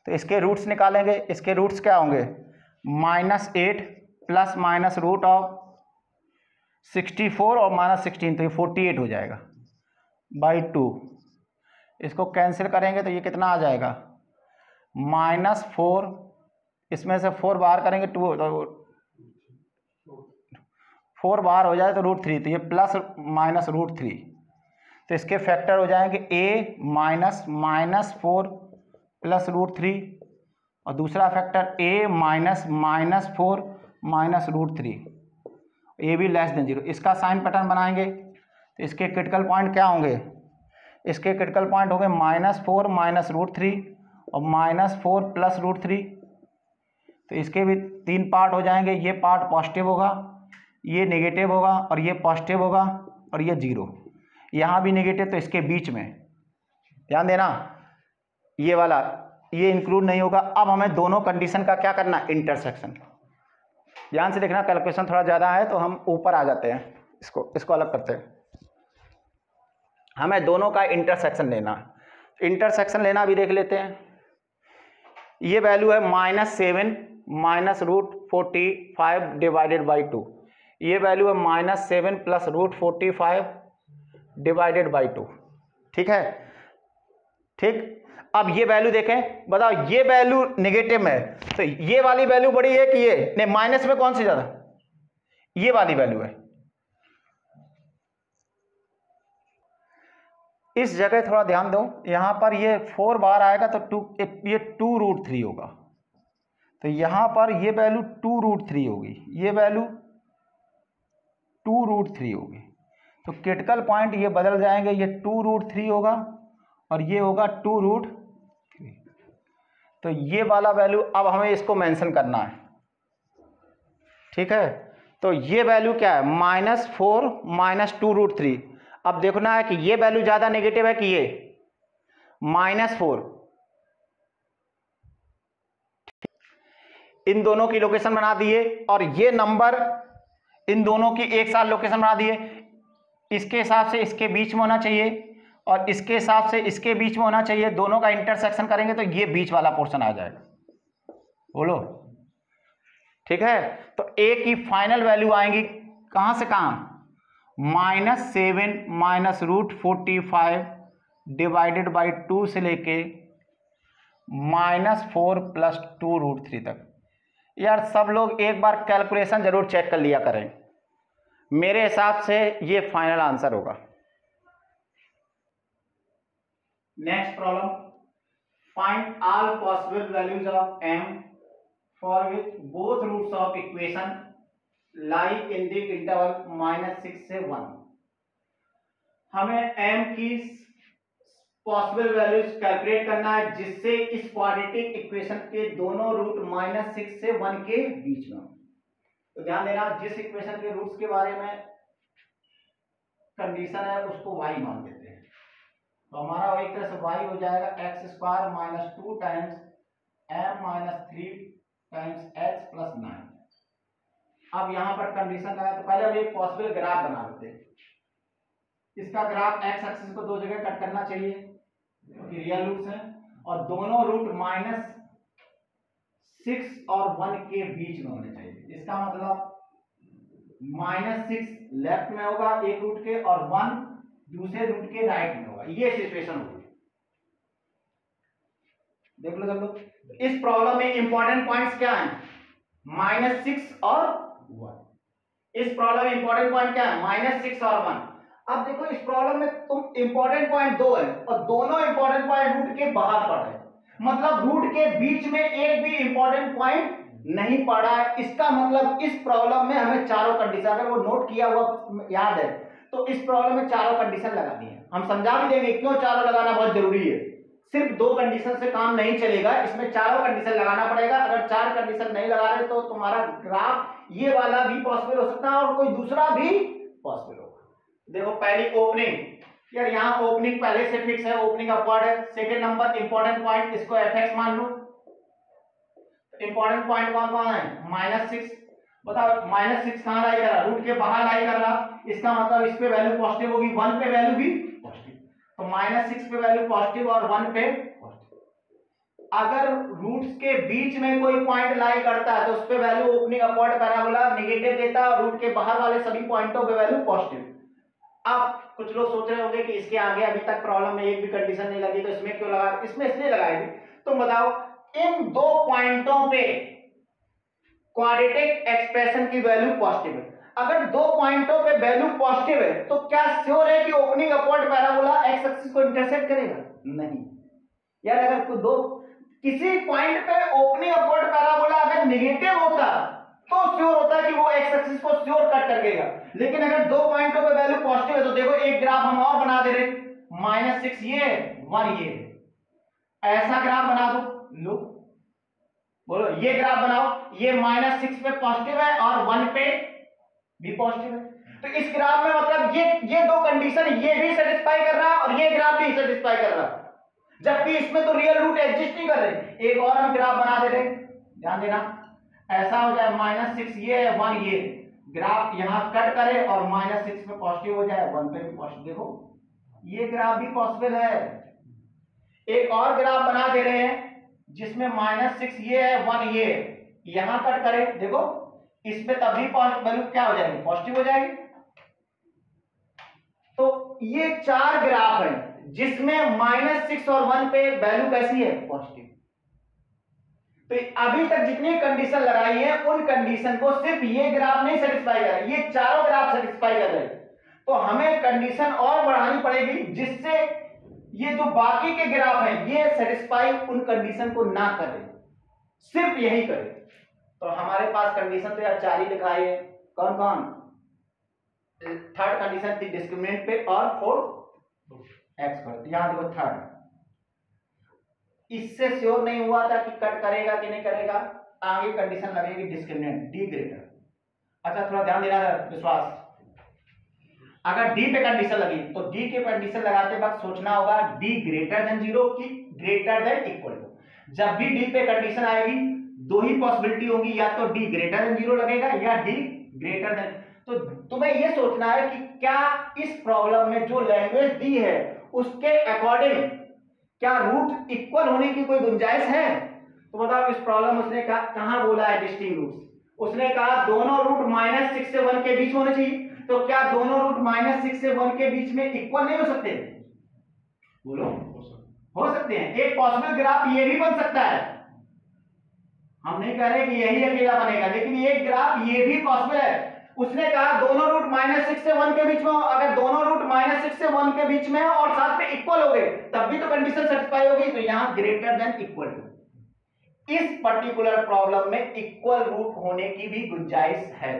तो इसके रूट्स निकालेंगे, इसके रूट्स क्या होंगे, -8 प्लस माइनस रूट ऑफ 64 और -16, तो ये 48 हो जाएगा /2। इसको कैंसिल करेंगे तो ये कितना आ जाएगा, -4, इसमें से 4 बाहर करेंगे 2, 4 बाहर हो जाए तो √3, तो ये प्लस माइनस √3, तो इसके फैक्टर हो जाएंगे a -4 प्लस √3 और दूसरा फैक्टर a -4 माइनस √3, ए भी लेस देन 0। इसका साइन पैटर्न बनाएंगे तो इसके क्रिटिकल पॉइंट क्या होंगे, इसके क्रिटिकल पॉइंट होंगे -4 माइनस √3 और -4 प्लस √3, तो इसके भी 3 पार्ट हो जाएंगे, ये पार्ट पॉजिटिव होगा, ये नेगेटिव होगा और ये पॉजिटिव होगा और ये 0, यहाँ भी नेगेटिव, तो इसके बीच में ध्यान देना ये वाला ये इंक्लूड नहीं होगा। अब हमें दोनों कंडीशन का क्या करना, इंटरसेक्शन। ध्यान से देखना, कैलकुलेशन थोड़ा ज़्यादा है तो हम ऊपर आ जाते हैं, इसको अलग करते हैं। हमें दोनों का इंटरसेक्शन लेना, इंटरसेक्शन लेना भी देख लेते हैं। ये वैल्यू है -7 माइनस रूट 45 डिवाइडेड बाई 2, ये वैल्यू है -7 प्लस रूट 45 डिवाइडेड बाई 2। ठीक है, ठीक। अब ये वैल्यू देखें, बताओ ये वैल्यू नेगेटिव में है तो ये वाली वैल्यू बड़ी है कि ये नहीं, माइनस में कौन सी ज्यादा, ये वाली वैल्यू है। इस जगह थोड़ा ध्यान दो, यहां पर ये 4 बार आएगा तो ये 2√3 होगा, तो यहां पर ये वैल्यू 2√3 होगी, ये वैल्यू 2√3 होगी, तो क्रिटिकल पॉइंट ये बदल जाएंगे, ये 2√3 होगा और ये होगा 2√3। तो ये वाला वैल्यू अब हमें इसको मेंशन करना है, ठीक है। तो ये वैल्यू क्या है, -4 - 2√3। अब देखना है कि ये वैल्यू ज्यादा नेगेटिव है कि ये -4। इन दोनों की लोकेशन बना दिए और ये नंबर इन दोनों की एक साथ लोकेशन बना दिए। इसके हिसाब से इसके बीच में होना चाहिए और इसके हिसाब से इसके बीच में होना चाहिए। दोनों का इंटरसेक्शन करेंगे तो ये बीच वाला पोर्शन आ जाएगा। बोलो, ठीक है। तो ए की फाइनल वैल्यू आएंगी कहां से कहां, -7 - √45 डिवाइडेड बाई 2 से लेके -4 + 2√3 तक। यार सब लोग एक बार कैलकुलेशन जरूर चेक कर लिया करें। मेरे हिसाब से ये फाइनल आंसर होगा। Next problem, find all possible values of m for which both roots of equation lie in the interval -6 से 1। हमें m की पॉसिबल वैल्यूज कैलकुलेट करना है जिससे इस क्वाड्रेटिक इक्वेशन के दोनों रूट -6 से 1 के बीच में हो। तो ध्यान देना, जिस इक्वेशन के रूट्स के बारे में कंडीशन है उसको y मान देते हैं। तो हमारा एक तरह से y हो जाएगा x² - 2 times m - 3 times x + 9। अब यहां पर कंडीशन लगाए तो पहले हम एक पॉसिबल ग्राफ बना लेते हैं। इसका ग्राफ x एक्सिस को दो जगह कट करना चाहिए क्योंकि रियल रूट्स हैं और दोनों रूट -6 और 1 के बीच में होने चाहिए। इसका मतलब -6 लेफ्ट में होगा एक रूट के और 1 दूसरे रूट के राइट में होगा। ये सिचुएशन होगी। देख लो सब लोग, इस प्रॉब्लम में इंपॉर्टेंट पॉइंट्स क्या हैं, -6 और 1। इस प्रॉब्लम में इंपॉर्टेंट पॉइंट क्या है, -6 और 1। अब देखो इस प्रॉब्लम में तुम इंपॉर्टेंट पॉइंट 2 है और दोनों इंपॉर्टेंट पॉइंट रूट के बाहर पड़ रहे हैं। मतलब रूट के बीच में एक भी इंपॉर्टेंट पॉइंट नहीं पड़ा है। इसका मतलब इस प्रॉब्लम में हमें चारों कंडीशन, अगर वो नोट किया हुआ याद है तो इस प्रॉब्लम में चारों कंडीशन लगानी है। हम समझा भी देंगे क्यों चारों लगाना बहुत जरूरी है। सिर्फ 2 कंडीशन से काम नहीं चलेगा, इसमें चारों कंडीशन लगाना पड़ेगा। अगर 4 कंडीशन नहीं लगा रहे तो तुम्हारा ग्राफ ये वाला भी पॉसिबल हो सकता है और कोई दूसरा भी पॉसिबल होगा। देखो पहली ओपनिंग, यार यहाँ ओपनिंग पहले से फिक्स है, ओपनिंग अपवर्ड है। सेकंड नंबर इंपॉर्टेंट पॉइंट, इसको fx मान लो। इंपॉर्टेंट पॉइंट कौन कौन है, -6। बताओ -6 कहां लाई कर रहा, रूट के बाहर लाई कर रहा। इसका मतलब इस पे वैल्यू पॉजिटिव होगी, 1 पे वैल्यू भी पॉजिटिव। तो -6 पे वैल्यू पॉजिटिव और 1 पे पॉजिटिव। अगर रूट्स के बीच में कोई पॉइंट लाई करता है तो उस पे value opening upward parabola negative देता है और रूट के बाहर वाले सभी पॉइंटों पे वैल्यू पॉजिटिव। अब कुछ लोग सोच रहे होंगे कि इसके आगे अभी तक प्रॉब्लम में एक भी कंडीशन नहीं लगी तो इसमें क्यों लगा, इसमें इसलिए लगाएगी। तो बताओ इन 2 पॉइंटों पे क्वाड्रेटिक एक्सप्रेशन की वैल्यू पॉजिटिव है। अगर 2 पॉइंटों पे वैल्यू पॉजिटिव है तो क्या श्योर है कि opening upward parabola x axis को इंटरसेक्ट करेगा? नहीं यार, अगर कोई दो किसी पॉइंट पे ओपनिंग अपवर्ड पैराबोला अगर नेगेटिव होता तो श्योर होता कि वो एक्स एक्सिस को श्योर कट कर देगा। लेकिन अगर 2 पॉइंटों पे वैल्यू पॉजिटिव है तो देखो एक ग्राफ हम और बना दे रहे, -6 ये 1 ये, ऐसा ग्राफ बना दो। लो बोलो ये ग्राफ बनाओ, ये -6 पे पॉजिटिव है और 1 पे भी पॉजिटिव है। तो इस ग्राफ में मतलब ये 2 कंडीशन ये भी सेटिस्फाई कर रहा है और ये ग्राफ भी सेटिस्फाई कर रहा है, जबकि इसमें तो रियल रूट एग्जिस्ट नहीं कर रहे। एक और हम ग्राफ बना दे रहे, ध्यान देना, ऐसा हो जाए -6 ये 1 ये, ग्राफ यहां कट करे और -6 पे पॉजिटिव हो जाए 1 पे भी पॉजिटिव। देखो ये ग्राफ भी पॉसिबल है। एक और ग्राफ बना दे रहे हैं जिसमें -6 ये है 1 ये, यहां कट करे, देखो इस पे तभी वैल्यू क्या हो जाएगी, पॉजिटिव हो जाएगी। तो ये 4 ग्राफ है जिसमें -6 और 1 पे वैल्यू कैसी है, पॉजिटिव। तो अभी तक जितनी कंडीशन लगाई है उन कंडीशन को सिर्फ ये ग्राफ नहीं सेटिस्फाई कर रहा, ये चारों ग्राफ सेटिस्फाई कर रहे हैं। तो हमें कंडीशन और बढ़ानी पड़ेगी जिससे ये जो बाकी के ग्राफ हैं ये सेटिस्फाई उन कंडीशन को ना करें, सिर्फ यही करें। तो हमारे पास कंडीशन तो यार 4 ही दिखाई है, कौन कौन, थर्ड कंडीशन थी डिस्क्रिमिनेंट पे और फोर्थ एक्स पर। यहाँ देखो थर्ड, इससे श्योर नहीं हुआ था कि कट करेगा कि नहीं करेगा, आगे कंडीशन लगेगी डिस्क्रिमिनेंट डी ग्रेटर। अच्छा थोड़ा ध्यान देना है विश्वास, अगर डी पे कंडीशन लगी तो डी के कंडीशन लगाते वक्त सोचना होगा डी ग्रेटर देन जीरो की ग्रेटर देन इक्वल टू। जब भी डी पे कंडीशन आएगी दो ही पॉसिबिलिटी होगी, या तो डी ग्रेटर देन जीरो लगेगा या डी ग्रेटर देन। तो तुम्हें यह सोचना है कि क्या इस प्रॉब्लम में जो लैंग्वेज दी है उसके अकॉर्डिंग क्या रूट इक्वल होने की कोई गुंजाइश है। तो बताओ इस प्रॉब्लम उसने कहां बोला है डिस्टिंक्ट रूट्स, उसने कहा दोनों रूट -6 से 1 के बीच होने चाहिए। तो क्या दोनों रूट -6 से 1 के बीच में इक्वल नहीं हो सकते? बोलो हो सकते हैं। एक पॉसिबल ग्राफ ये भी बन सकता है, हम नहीं कह रहे कि यही अकेला बनेगा, लेकिन एक ग्राफ ये भी पॉसिबल है। उसने कहा दोनों रूट -6 से 1 के बीच में, अगर दोनों रूट -6 से 1 के बीच में है और साथ में इक्वल हो गए तब भी तो कंडीशन सेटिस्फाई होगी। तो यहां ग्रेटर देन इक्वल टू, इस पर्टिकुलर प्रॉब्लम में इक्वल रूट होने की भी गुंजाइश है,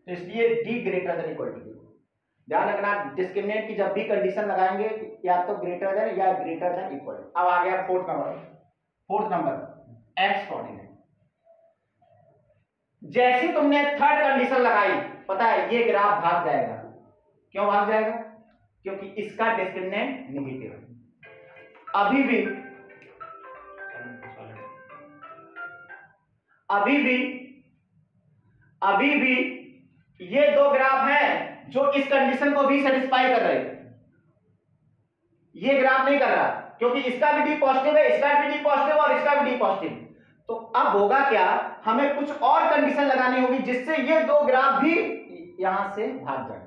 तो इसलिए D greater than equal to. ध्यान रखना डिस्क्रिमिनेंट की जब भी कंडीशन लगाएंगे या तो ग्रेटर देन या ग्रेटर देन इक्वल। अब आ गया फोर्थ नंबर एक्स कोऑर्डिनेट। जैसी तुमने थर्ड कंडीशन लगाई पता है ये ग्राफ भाग जाएगा। क्यों भाग जाएगा? क्योंकि इसका डिस्क्रिमिनेंट नेगेटिव है। अभी भी ये दो ग्राफ हैं जो इस कंडीशन को भी सेटिस्फाई कर रहे हैं। ये ग्राफ नहीं कर रहा क्योंकि इसका भी डी पॉजिटिव है, इसका भी डी पॉजिटिव और इसका भी डी पॉजिटिव। तो अब होगा क्या, हमें कुछ और कंडीशन लगानी होगी जिससे ये दो ग्राफ भी यहां से भाग जाए।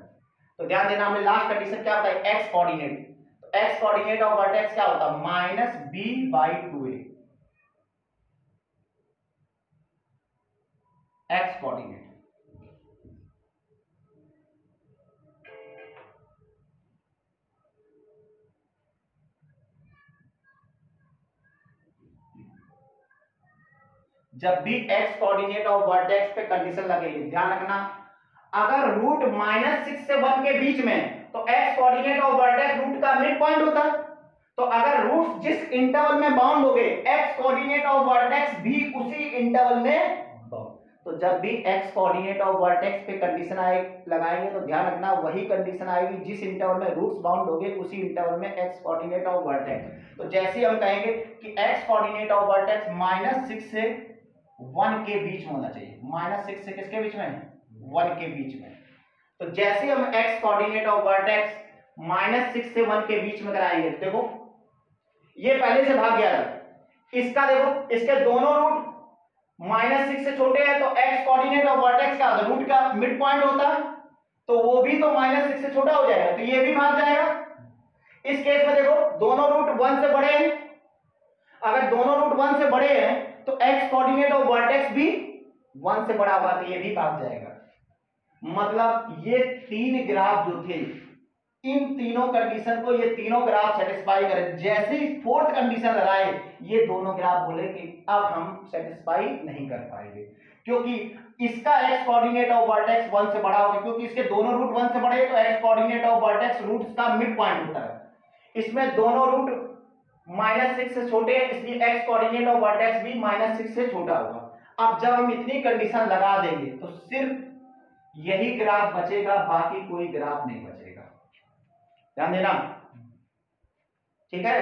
तो ध्यान देना, हमने लास्ट कंडीशन क्या बताई, एक्स कोऑर्डिनेट। तो एक्स कोऑर्डिनेट ऑफ वर्टेक्स क्या होता है, -b/2a एक्स कोऑर्डिनेट। जब भी एक्स कोऑर्डिनेट ऑफ वर्टेक्स पे कंडीशन लगेगी, ध्यान रखना अगर रूट -6 से 1 के बीच में तो x coordinate of vertex root का मिड पॉइंट होता है। तो अगर रूट जिस इंटरवल में बाउंड हो गए एक्स कोऑर्डिनेट ऑफ वर्टेक्स भी उसी इंटरवल में बाउंड। तो जब भी एक्स कोऑर्डिनेट ऑफ वर्टेक्स पे कंडीशन लगाएंगे तो ध्यान रखना वही कंडीशन आएगी जिस इंटरवल में रूट्स बाउंड हो गए उसी इंटरवल में एक्स कोऑर्डिनेट ऑफ वर्टेक्स। तो जैसे हम कहेंगे कि एक्स कोऑर्डिनेट ऑफ वर्टेक्स -6 से 1 के बीच में होना चाहिए, -6 से किसके बीच में, 1 के बीच में। तो जैसे हम एक्स कोऑर्डिनेट ऑफ वर्टेक्स -6 से 1 के बीच में कराएंगे, देखो ये पहले से भाग गया था, इसका देखो इसके दोनों रूट -6 से छोटे हैं तो एक्स कोऑर्डिनेट ऑफ वर्टेक्स का रूट का मिड पॉइंट होता है तो वो भी तो -6 से छोटा हो जाएगा, तो ये भी भाग जाएगा। इस केस में देखो दोनों रूट 1 से बड़े हैं, अगर दोनों रूट 1 से बड़े हैं तो एक्स कोऑर्डिनेट ऑफ वर्टेक्स भी 1 से बड़ा होगा तो ये भी भाग जाएगा। मतलब ये तीन ग्राफ जो थे इन तीनों कंडीशन को ये तीनों ग्राफ सेटिस्फाई करें। जैसे ही फोर्थ कंडीशन लगाए ये दोनों ग्राफ बोले कि अब हम सेटिस्फाई नहीं कर पाएंगे क्योंकि इसका एक्स कोऑर्डिनेट ऑफ वर्टेक्स 1 से बड़ा होगा, क्योंकि इसके दोनों रूट 1 से बड़े हैं तो x coordinate of vertex root का मिड पॉइंट होता है। इसमें दोनों रूट -6 से छोटे हैं इसलिए एक्स कोऑर्डिनेट ऑफ वर्टेक्स भी -6 से छोटा होगा। अब जब हम इतनी कंडीशन लगा देंगे तो सिर्फ यही ग्राफ बचेगा, बाकी कोई ग्राफ नहीं बचेगा। ध्यान देना, ठीक है।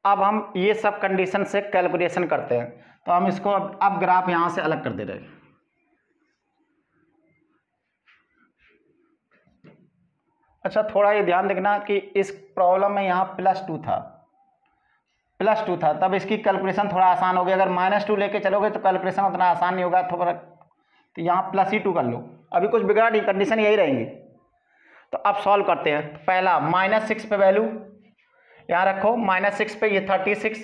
अब हम ये सब कंडीशन से कैलकुलेशन करते हैं तो हम इसको अब ग्राफ यहां से अलग कर दे रहे हैं। अच्छा थोड़ा ये ध्यान देखना कि इस प्रॉब्लम में यहाँ +2 था तब इसकी कैलकुलेशन थोड़ा आसान हो गया। अगर -2 लेके चलोगे तो कैलकुलेशन उतना आसान नहीं होगा, थोड़ा तो यहाँ +2 कर लो, अभी कुछ बिगड़ा नहीं, कंडीशन यही रहेंगी। तो अब सॉल्व करते हैं। पहला -6 पे वैल्यू यहाँ रखो, -6 पे ये 36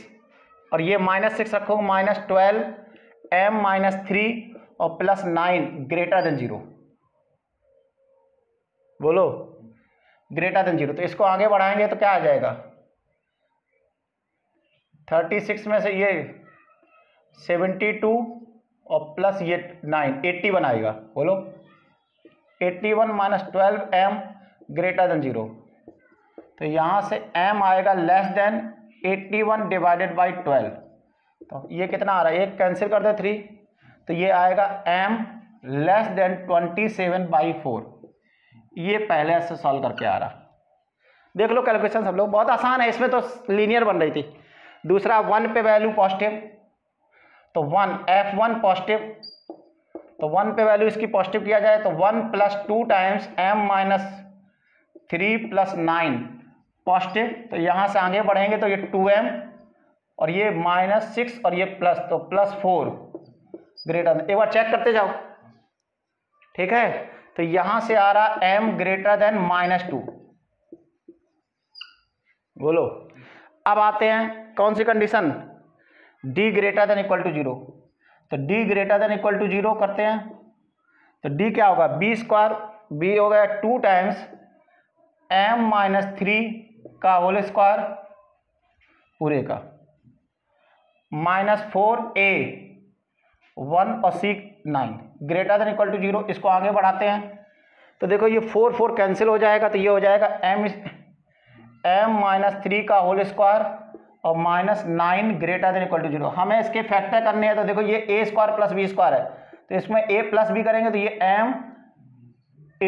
और ये -6 रखो, -12 m-3 और +9 ग्रेटर देन 0। बोलो ग्रेटर देन 0। तो इसको आगे बढ़ाएंगे तो क्या आ जाएगा, 36 में से ये 72 और प्लस ये 9 80 बनाएगा। बोलो 81 माइनस 12m ग्रेटर देन 0, तो यहाँ से m आएगा लेस देन 81 डिवाइडेड बाई 12, तो ये कितना आ रहा है, एक कैंसिल कर दे 3, तो ये आएगा m लेस देन 27/4। ये पहले से सॉल्व करके आ रहा, देख लो कैलकुलेशन सब लोग, बहुत आसान है, इसमें तो लीनियर बन रही थी। दूसरा 1 पे वैल्यू पॉजिटिव, तो 1 f1 पॉजिटिव, तो 1 पे वैल्यू इसकी पॉजिटिव किया जाए तो 1 + 2 टाइम्स m - 3 + 9 पॉजिटिव, तो यहाँ से आगे बढ़ेंगे तो ये 2m और ये -6 और ये प्लस, तो +4 ग्रेटर देन, एक बार चेक करते जाओ, ठीक है। तो यहाँ से आ रहा m ग्रेटर देन -2, बोलो। अब आते हैं कौन सी condition, d greater than equal to 0, तो d greater than equal to 0 करते हैं, तो d क्या होगा, b² b हो गया 2 टाइम्स m - 3 का होल स्क्वायर पूरे का, -4a 1 और c 9 greater than equal to 0, इसको आगे बढ़ाते हैं, तो देखो ये 4 4 कैंसिल हो जाएगा, तो ये हो जाएगा m - 3 का होल स्क्वायर और -9 ग्रेटर देन इक्वल टू 0। हमें इसके फैक्टर करने हैं, तो देखो ये a² + b² है, तो इसमें a + b करेंगे तो ये m ×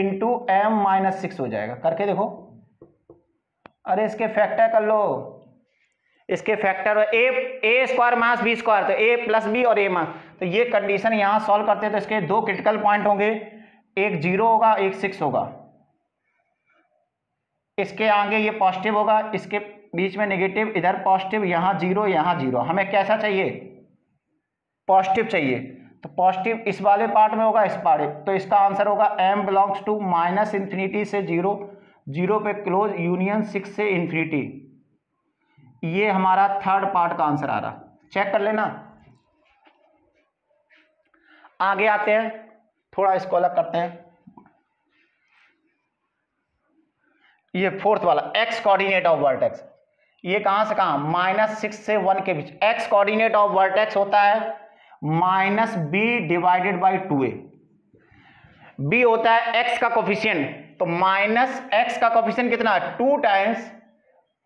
m - 6 हो जाएगा, करके देखो, अरे इसके फैक्टर कर लो, इसके फैक्टर a² माइनस b², तो a + b और a, तो ये कंडीशन यहाँ सॉल्व करते हैं तो इसके दो क्रिटिकल पॉइंट होंगे, एक 0 होगा एक 6 होगा, इसके आगे ये पॉजिटिव होगा, इसके बीच में नेगेटिव, इधर पॉजिटिव, यहाँ 0 यहाँ 0, हमें कैसा चाहिए, पॉजिटिव चाहिए, तो पॉजिटिव इस वाले पार्ट में होगा, इस पार्ट, तो इसका आंसर होगा m बिलोंग्स टू -∞ से 0, 0 पे क्लोज यूनियन 6 से इन्फिनिटी, ये हमारा थर्ड पार्ट का आंसर आ रहा, चेक कर लेना। आगे आते हैं, थोड़ा इसको अलग करते हैं, ये फोर्थ वाला x कोऑर्डिनेट ऑफ वर्टेक्स, ये कहां से कहां, -6 से 1 के बीच, x कोऑर्डिनेट ऑफ वर्टेक्स होता है -b divided by 2a, b होता है x का कोफिशिएंट, तो -x का कोफिशिएंट कितना है, 2 times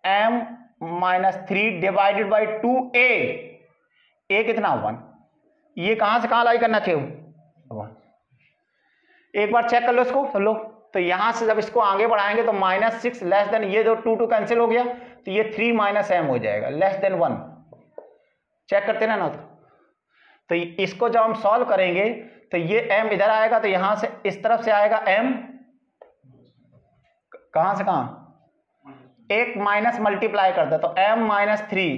m - 3 divided by 2a, a कितना 1, ये कहां से कहां लाई करना चाहिए 1, एक बार चेक कर लो इसको सब लोग, तो यहां से जब इसको आगे बढ़ाएंगे तो -6 लेस देन, ये दो 2 कैंसिल हो गया, तो ये 3 - m हो जाएगा लेस देन 1, चेक करते ना, तो इसको जब हम सॉल्व करेंगे तो ये m इधर आएगा, तो यहां से इस तरफ से आएगा m, कहां से कहां, एक माइनस मल्टीप्लाई करता है, तो m - 3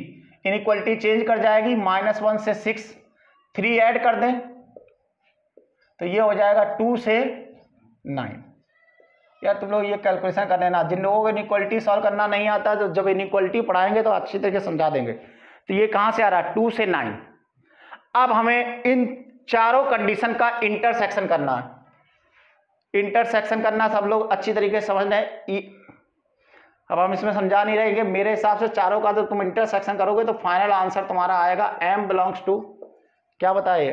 इनइक्वलिटी चेंज कर जाएगी, -1 से 6, 3 ऐड कर दें तो ये हो जाएगा 2 से 9। यार तुम लोग ये कैलकुलेशन कर लेना, जिन लोगों को इनइक्वलिटी सॉल्व करना नहीं आता तो जब इनइक्वलिटी पढ़ाएंगे तो अच्छी तरीके से समझा देंगे। तो ये कहां से आ रहा है, 2 से 9। अब हमें इन चारों कंडीशन का इंटरसेक्शन करना है। इंटरसेक्शन करना सब लोग अच्छी तरीके से समझ लें। अब हम इसमें समझा नहीं रहेंगे, मेरे हिसाब से चारों का तो तुम इंटरसेक्शन करोगे तो फाइनल आंसर तुम्हारा आएगा m बिलोंग्स टू, क्या बताइए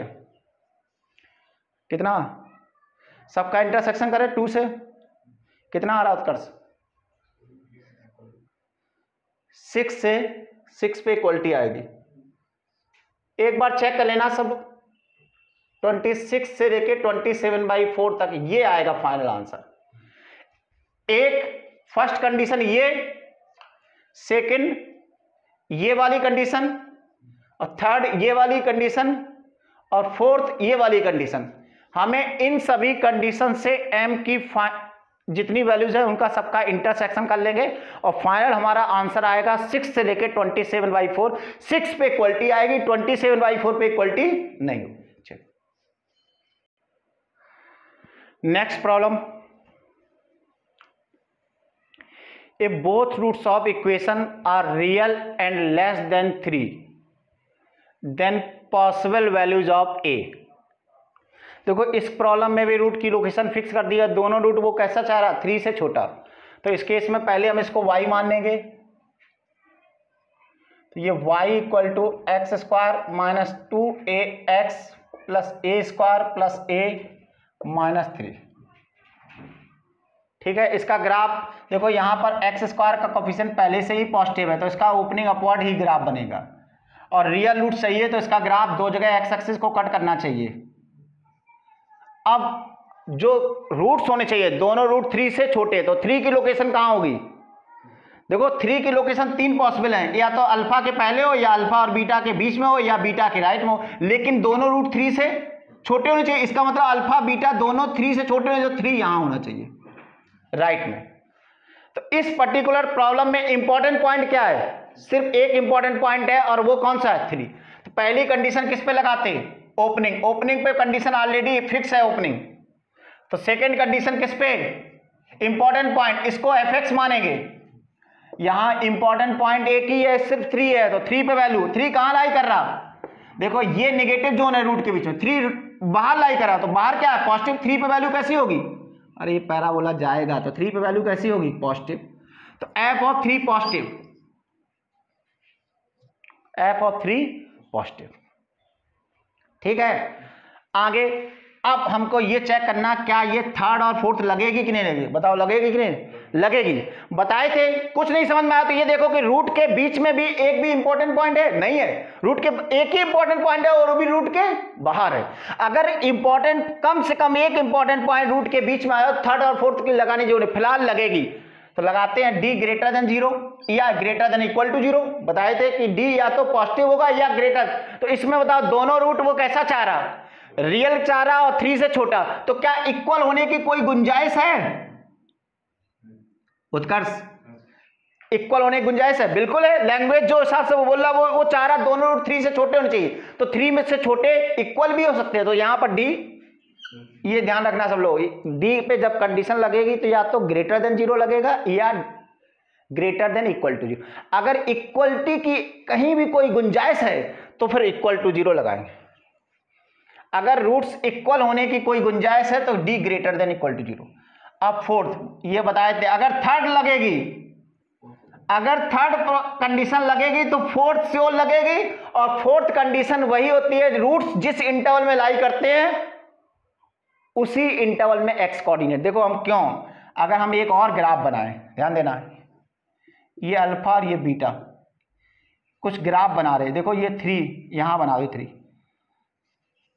कितना, सबका इंटरसेक्शन करें 2 से, कितना आ रहा उत्कर्ष, 6 से 6 पे इक्वलिटी आएगी। एक बार चेक कर लेना सब, 26 से लेके 27/4 तक ये आएगा फाइनल आंसर। एक फर्स्ट कंडीशन ये, सेकंड ये वाली कंडीशन, और थर्ड ये वाली कंडीशन, और फोर्थ ये वाली कंडीशन। हमें इन सभी कंडीशन से m की जितनी वैल्यूज है उनका सबका इंटरसेक्शन कर लेंगे और फाइनल हमारा आंसर आएगा 6 से लेके 27/4। 6 पे इक्वलिटी आएगी, 27/4 पे इक्वलिटी नहीं होगी। Next problem, if both roots of equation are real and less than 3 then possible values of a। देखो इस प्रॉब्लम में भी रूट की लोकेशन फिक्स कर दिया, दोनों रूट वो कैसा चाह रहा, 3 से छोटा। तो इस केस में पहले हम इसको y मान लेंगे, तो ये y = x² - 2ax + a² + a - 3। ठीक है, इसका ग्राफ देखो यहाँ पर एक्स स्क्वायर का कोफिशिएंट पहले से ही पॉजिटिव है तो इसका ओपनिंग अपवर्ड ही ग्राफ बनेगा, और रियल रूट सही है तो इसका ग्राफ दो जगह एक्स एक्सिस को कट करना चाहिए। अब जो रूट्स होने चाहिए दोनों रूट 3 से छोटे, तो 3 की लोकेशन कहाँ होगी? देखो 3 की लोकेशन 3 पॉसिबल है, या तो अल्फा के पहले हो, या अल्फा और बीटा के बीच में हो, या बीटा के राइट में हो, लेकिन दोनों रूट 3 से छोटे होने चाहिए। इसका मतलब अल्फा बीटा दोनों 3 से छोटे होने, तो 3 यहां होना चाहिए राइट में। तो इस पर्टिकुलर प्रॉब्लम में इंपॉर्टेंट पॉइंट क्या है? सिर्फ एक इंपॉर्टेंट पॉइंट है, और वो कौन सा है? 3। तो पहली कंडीशन किस पे लगाते हैं? ओपनिंग। ओपनिंग पे कंडीशन ऑलरेडी फिक्स है ओपनिंग। तो सेकेंड कंडीशन किस पे? इंपॉर्टेंट पॉइंट, इसको एफ मानेंगे। यहां इंपॉर्टेंट पॉइंट एक ही है, सिर्फ 3 है, तो 3 पे वैल्यू 3 कहां लाई कर रहा? देखो ये नेगेटिव जोन है रूट के बीच में, 3 बाहर लाई कर रहा, तो बाहर क्या है? पॉजिटिव। 3 पे वैल्यू कैसी होगी? अरे ये पैराबोला जाएगा, तो 3 पे वैल्यू कैसी होगी? पॉजिटिव। तो F of 3 positive, F of 3 positive. ठीक है, आगे अब हमको ये चेक करना क्या ये थर्ड और फोर्थ लगेगी कि नहीं लगेगी? बताओ लगेगी कि नहीं लगेगी? बताए थे, कुछ नहीं समझ में आया तो ये देखो कि रूट के बीच में भी एक भी इंपॉर्टेंट पॉइंट है? नहीं है, रूट के एक ही इंपॉर्टेंट पॉइंट है और वो भी रूट के बाहर है। अगर इंपॉर्टेंट कम से कम एक इंपॉर्टेंट पॉइंट रूट के बीच में आया, थर्ड और फोर्थ की लगानी जो फिलहाल लगेगी, तो लगाते हैं डी ग्रेटर देन 0 या ग्रेटर देन इक्वल टू 0। बताए थे कि डी या तो पॉजिटिव होगा या ग्रेटर। तो इसमें बताओ दोनों रूट वो कैसा चाह रहा? रियल चाह रहा और 3 से छोटा, तो क्या इक्वल होने की कोई गुंजाइश है? उत्कर्ष, इक्वल होने की गुंजाइश है? बिल्कुल है। लैंग्वेज जो हिसाब से वो बोल रहा वो चाह रहा दोनों रूट 3 से छोटे होने चाहिए, तो 3 में से छोटे इक्वल भी हो सकते हैं। तो यहां पर डी, ये ध्यान रखना सब लोग, डी पे जब कंडीशन लगेगी तो या तो ग्रेटर देन 0 लगेगा या ग्रेटर देन इक्वल टू 0। अगर इक्वलिटी की कहीं भी कोई गुंजाइश है तो फिर इक्वल टू 0 लगाएंगे। अगर रूट्स इक्वल होने की कोई गुंजाइश है तो D greater than equal to 0। अब फोर्थ, ये बताए थे अगर थर्ड लगेगी, अगर थर्ड कंडीशन लगेगी तो फोर्थ श्योर लगेगी, और फोर्थ कंडीशन वही होती है रूट्स जिस इंटरवल में लाई करते हैं उसी इंटरवल में एक्स कोऑर्डिनेट। देखो हम क्यों, अगर हम एक और ग्राफ बनाएं, ध्यान देना, ये अल्फा और ये बीटा कुछ ग्राफ बना रहे, देखो ये 3 यहां बना दो 3,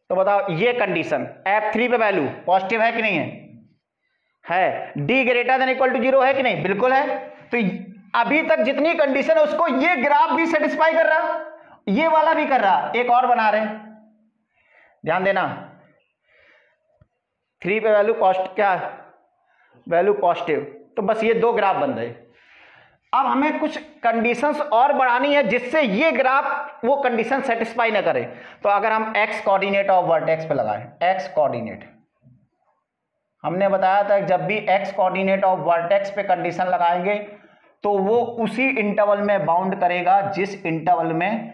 तो बताओ ये कंडीशन F3 पे वैल्यू पॉजिटिव है कि नहीं है? D greater than equal to 0 है कि नहीं? बिल्कुल है। तो अभी तक जितनी कंडीशन है उसको ये ग्राफ भी सेटिस्फाई कर रहा, ये वाला भी कर रहा। एक और बना रहे, ध्यान देना, 3 पे वैल्यू पॉजिटिव, क्या वैल्यू पॉजिटिव, तो बस ये 2 ग्राफ बन रहे। अब हमें कुछ कंडीशंस और बढ़ानी है जिससे ये ग्राफ वो कंडीशन सेटिस्फाई ना करे। तो अगर हम एक्स कोऑर्डिनेट ऑफ वर्टेक्स पे लगाएं, एक्स कोऑर्डिनेट, हमने बताया था जब भी एक्स कोऑर्डिनेट ऑफ वर्टेक्स पे कंडीशन लगाएंगे तो वो उसी इंटरवल में बाउंड करेगा जिस इंटरवल में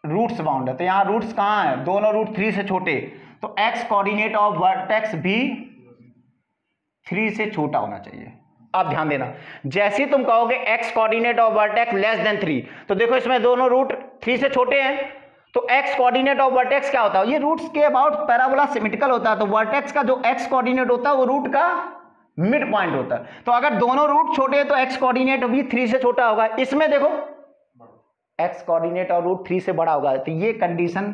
रूट्स बाउंड है। तो यहां रूट्स कहां है? दोनों रूट 3 से छोटे, तो एक्स कोऑर्डिनेट ऑफ वर्टेक्स भी 3 से छोटा होना चाहिए। अब ध्यान देना, जैसे ही तुम कहोगे x coordinate of vertex less than 3, तो देखो इसमें दोनों रूट 3 से छोटे हैं, तो एक्स कोऑर्डिनेट ऑफ वर्टेक्स क्या होता है? ये रूट्स के अबाउट पैराबोला सिमेट्रिकल होता है, तो वर्टेक्स का जो एक्स कोऑर्डिनेट होता है वो रूट का मिड पॉइंट होता है। तो अगर दोनों रूट छोटे हैं तो एक्स कोऑर्डिनेट भी 3 से छोटा होगा। इसमें देखो एक्स कोऑर्डिनेट और रूट 3 से बड़ा होगा। तो ये कंडीशन,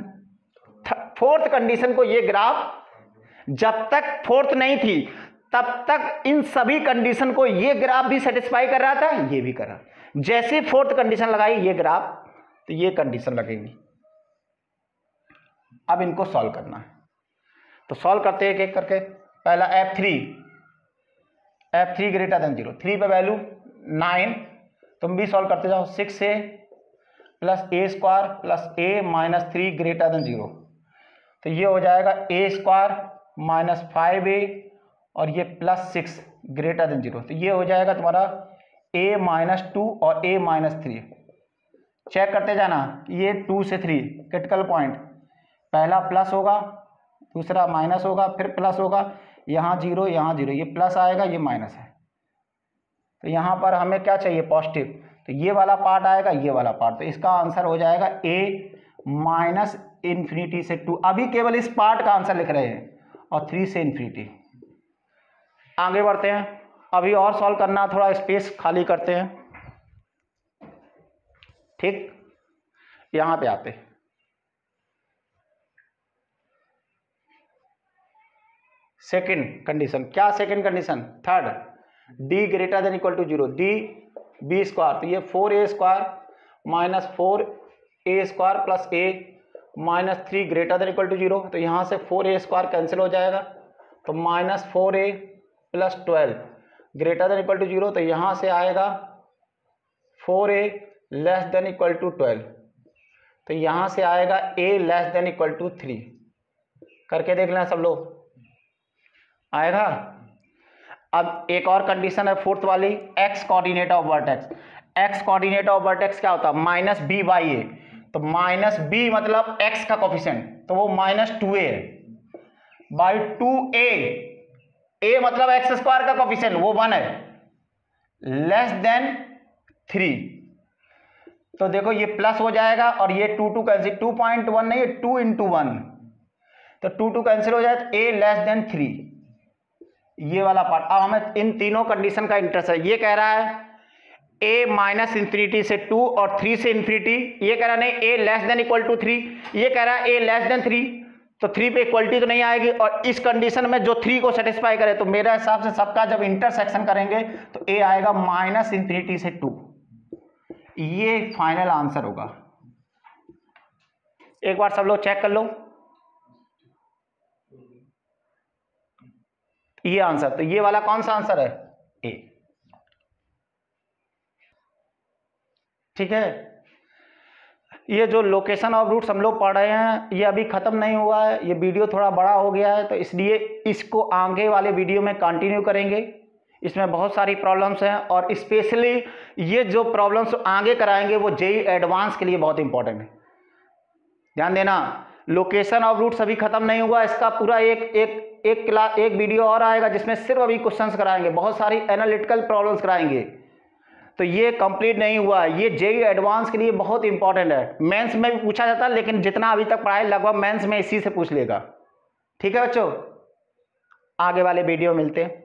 फोर्थ कंडीशन को, ये ग्राफ जब तक फोर्थ नहीं थी तब तक इन सभी कंडीशन को ये ग्राफ भी सेटिस्फाई कर रहा था, ये भी कर रहा। जैसे फोर्थ कंडीशन लगाई ये ग्राफ, तो ये कंडीशन लगेगी। अब इनको सॉल्व करना है, तो सॉल्व करते हैं एक एक करके। पहला F3 ग्रेटर देन 0, 3 पे वैल्यू 9, तुम भी सॉल्व करते जाओ। 6a plus a square plus a minus 3 greater than 0, तो ये हो जाएगा a स्क्वायर माइनस 5a और ये प्लस 6 ग्रेटर देन 0, तो ये हो जाएगा तुम्हारा a माइनस 2 और a माइनस 3। चेक करते जाना, ये 2 से 3 क्रिटिकल पॉइंट, पहला प्लस होगा, दूसरा माइनस होगा, फिर प्लस होगा, यहाँ 0 यहाँ 0, ये प्लस आएगा ये माइनस है। तो यहाँ पर हमें क्या चाहिए? पॉजिटिव, तो ये वाला पार्ट आएगा, ये वाला पार्ट, तो इसका आंसर हो जाएगा a माइनस इन्फिनिटी से 2। अभी केवल इस पार्ट का आंसर लिख रहे हैं, और 3 से इन्फिनिटी। आगे बढ़ते हैं, अभी और सॉल्व करना, थोड़ा स्पेस खाली करते हैं। ठीक, यहां पे आते, सेकंड कंडीशन। क्या second condition? Third, D greater than equal to 0, D b square, तो ये 4a square minus 4a square plus a minus 3 greater than equal to 0, तो यहाँ से 4a स्क्वायर कैंसिल हो जाएगा, तो minus 4a plus 12 greater than equal to 0, तो यहाँ से आएगा 4a less than equal to 12, तो यहाँ से आएगा a less than equal to 3। करके देख लेना सब लोग, आएगा। अब एक और कंडीशन है फोर्थ वाली, x coordinate of vertex. X coordinate of vertex क्या होता है? माइनस बी बाई ए, तो माइनस बी मतलब एक्स का कोफिशिएंट, तो वो माइनस 2a है बाई 2a, ए मतलब एक्स स्क्वायर का कोफिशिएंट वो 1 है, लेस देन 3, तो देखो ये प्लस हो जाएगा और ये 2 कैंसिल, 2.1 नहीं, 2 इंटू 1, तो 2 कैंसिल हो जाए, तो a लेस देन 3, ये वाला पार्ट। अब हमें इन तीनों कंडीशन का इंटरेस्ट है। ये कह रहा है a माइनस इंफिनिटी से 2 और 3 से इंफिनिटी, ये कह रहा नहीं a less than equal to 3, ये कह रहा है a लेस देन 3, तो 3 पे इक्वलिटी तो नहीं आएगी, और इस कंडीशन में जो 3 को सेटिस्फाई करे, तो मेरे हिसाब से सबका जब इंटरसेक्शन करेंगे तो a आएगा माइनस इंफिनिटी से 2, ये फाइनल आंसर होगा। एक बार सब लोग चेक कर लो, ये आंसर, तो ये वाला कौन सा आंसर है? ए। ठीक है, ये जो लोकेशन ऑफ रूट्स हम लोग पढ़ रहे हैं ये अभी खत्म नहीं हुआ है, ये वीडियो थोड़ा बड़ा हो गया है, तो इसलिए इसको आगे वाले वीडियो में कंटिन्यू करेंगे। इसमें बहुत सारी प्रॉब्लम्स हैं, और स्पेशली ये जो प्रॉब्लम्स आगे कराएंगे वो जेईई एडवांस के लिए बहुत इंपॉर्टेंट है, ध्यान देना। लोकेशन ऑफ रूट्स अभी खत्म नहीं हुआ, इसका पूरा एक वीडियो और आएगा जिसमें सिर्फ अभी क्वेश्चंस कराएंगे, बहुत सारी एनालिटिकल प्रॉब्लम्स कराएंगे, तो ये कंप्लीट नहीं हुआ है। ये जेईई एडवांस के लिए बहुत इंपॉर्टेंट है, मेंस में भी पूछा जाता है, लेकिन जितना अभी तक पढ़ाई लगभग मेंस में इसी से पूछ लेगा। ठीक है बच्चों, आगे वाले वीडियो मिलते हैं।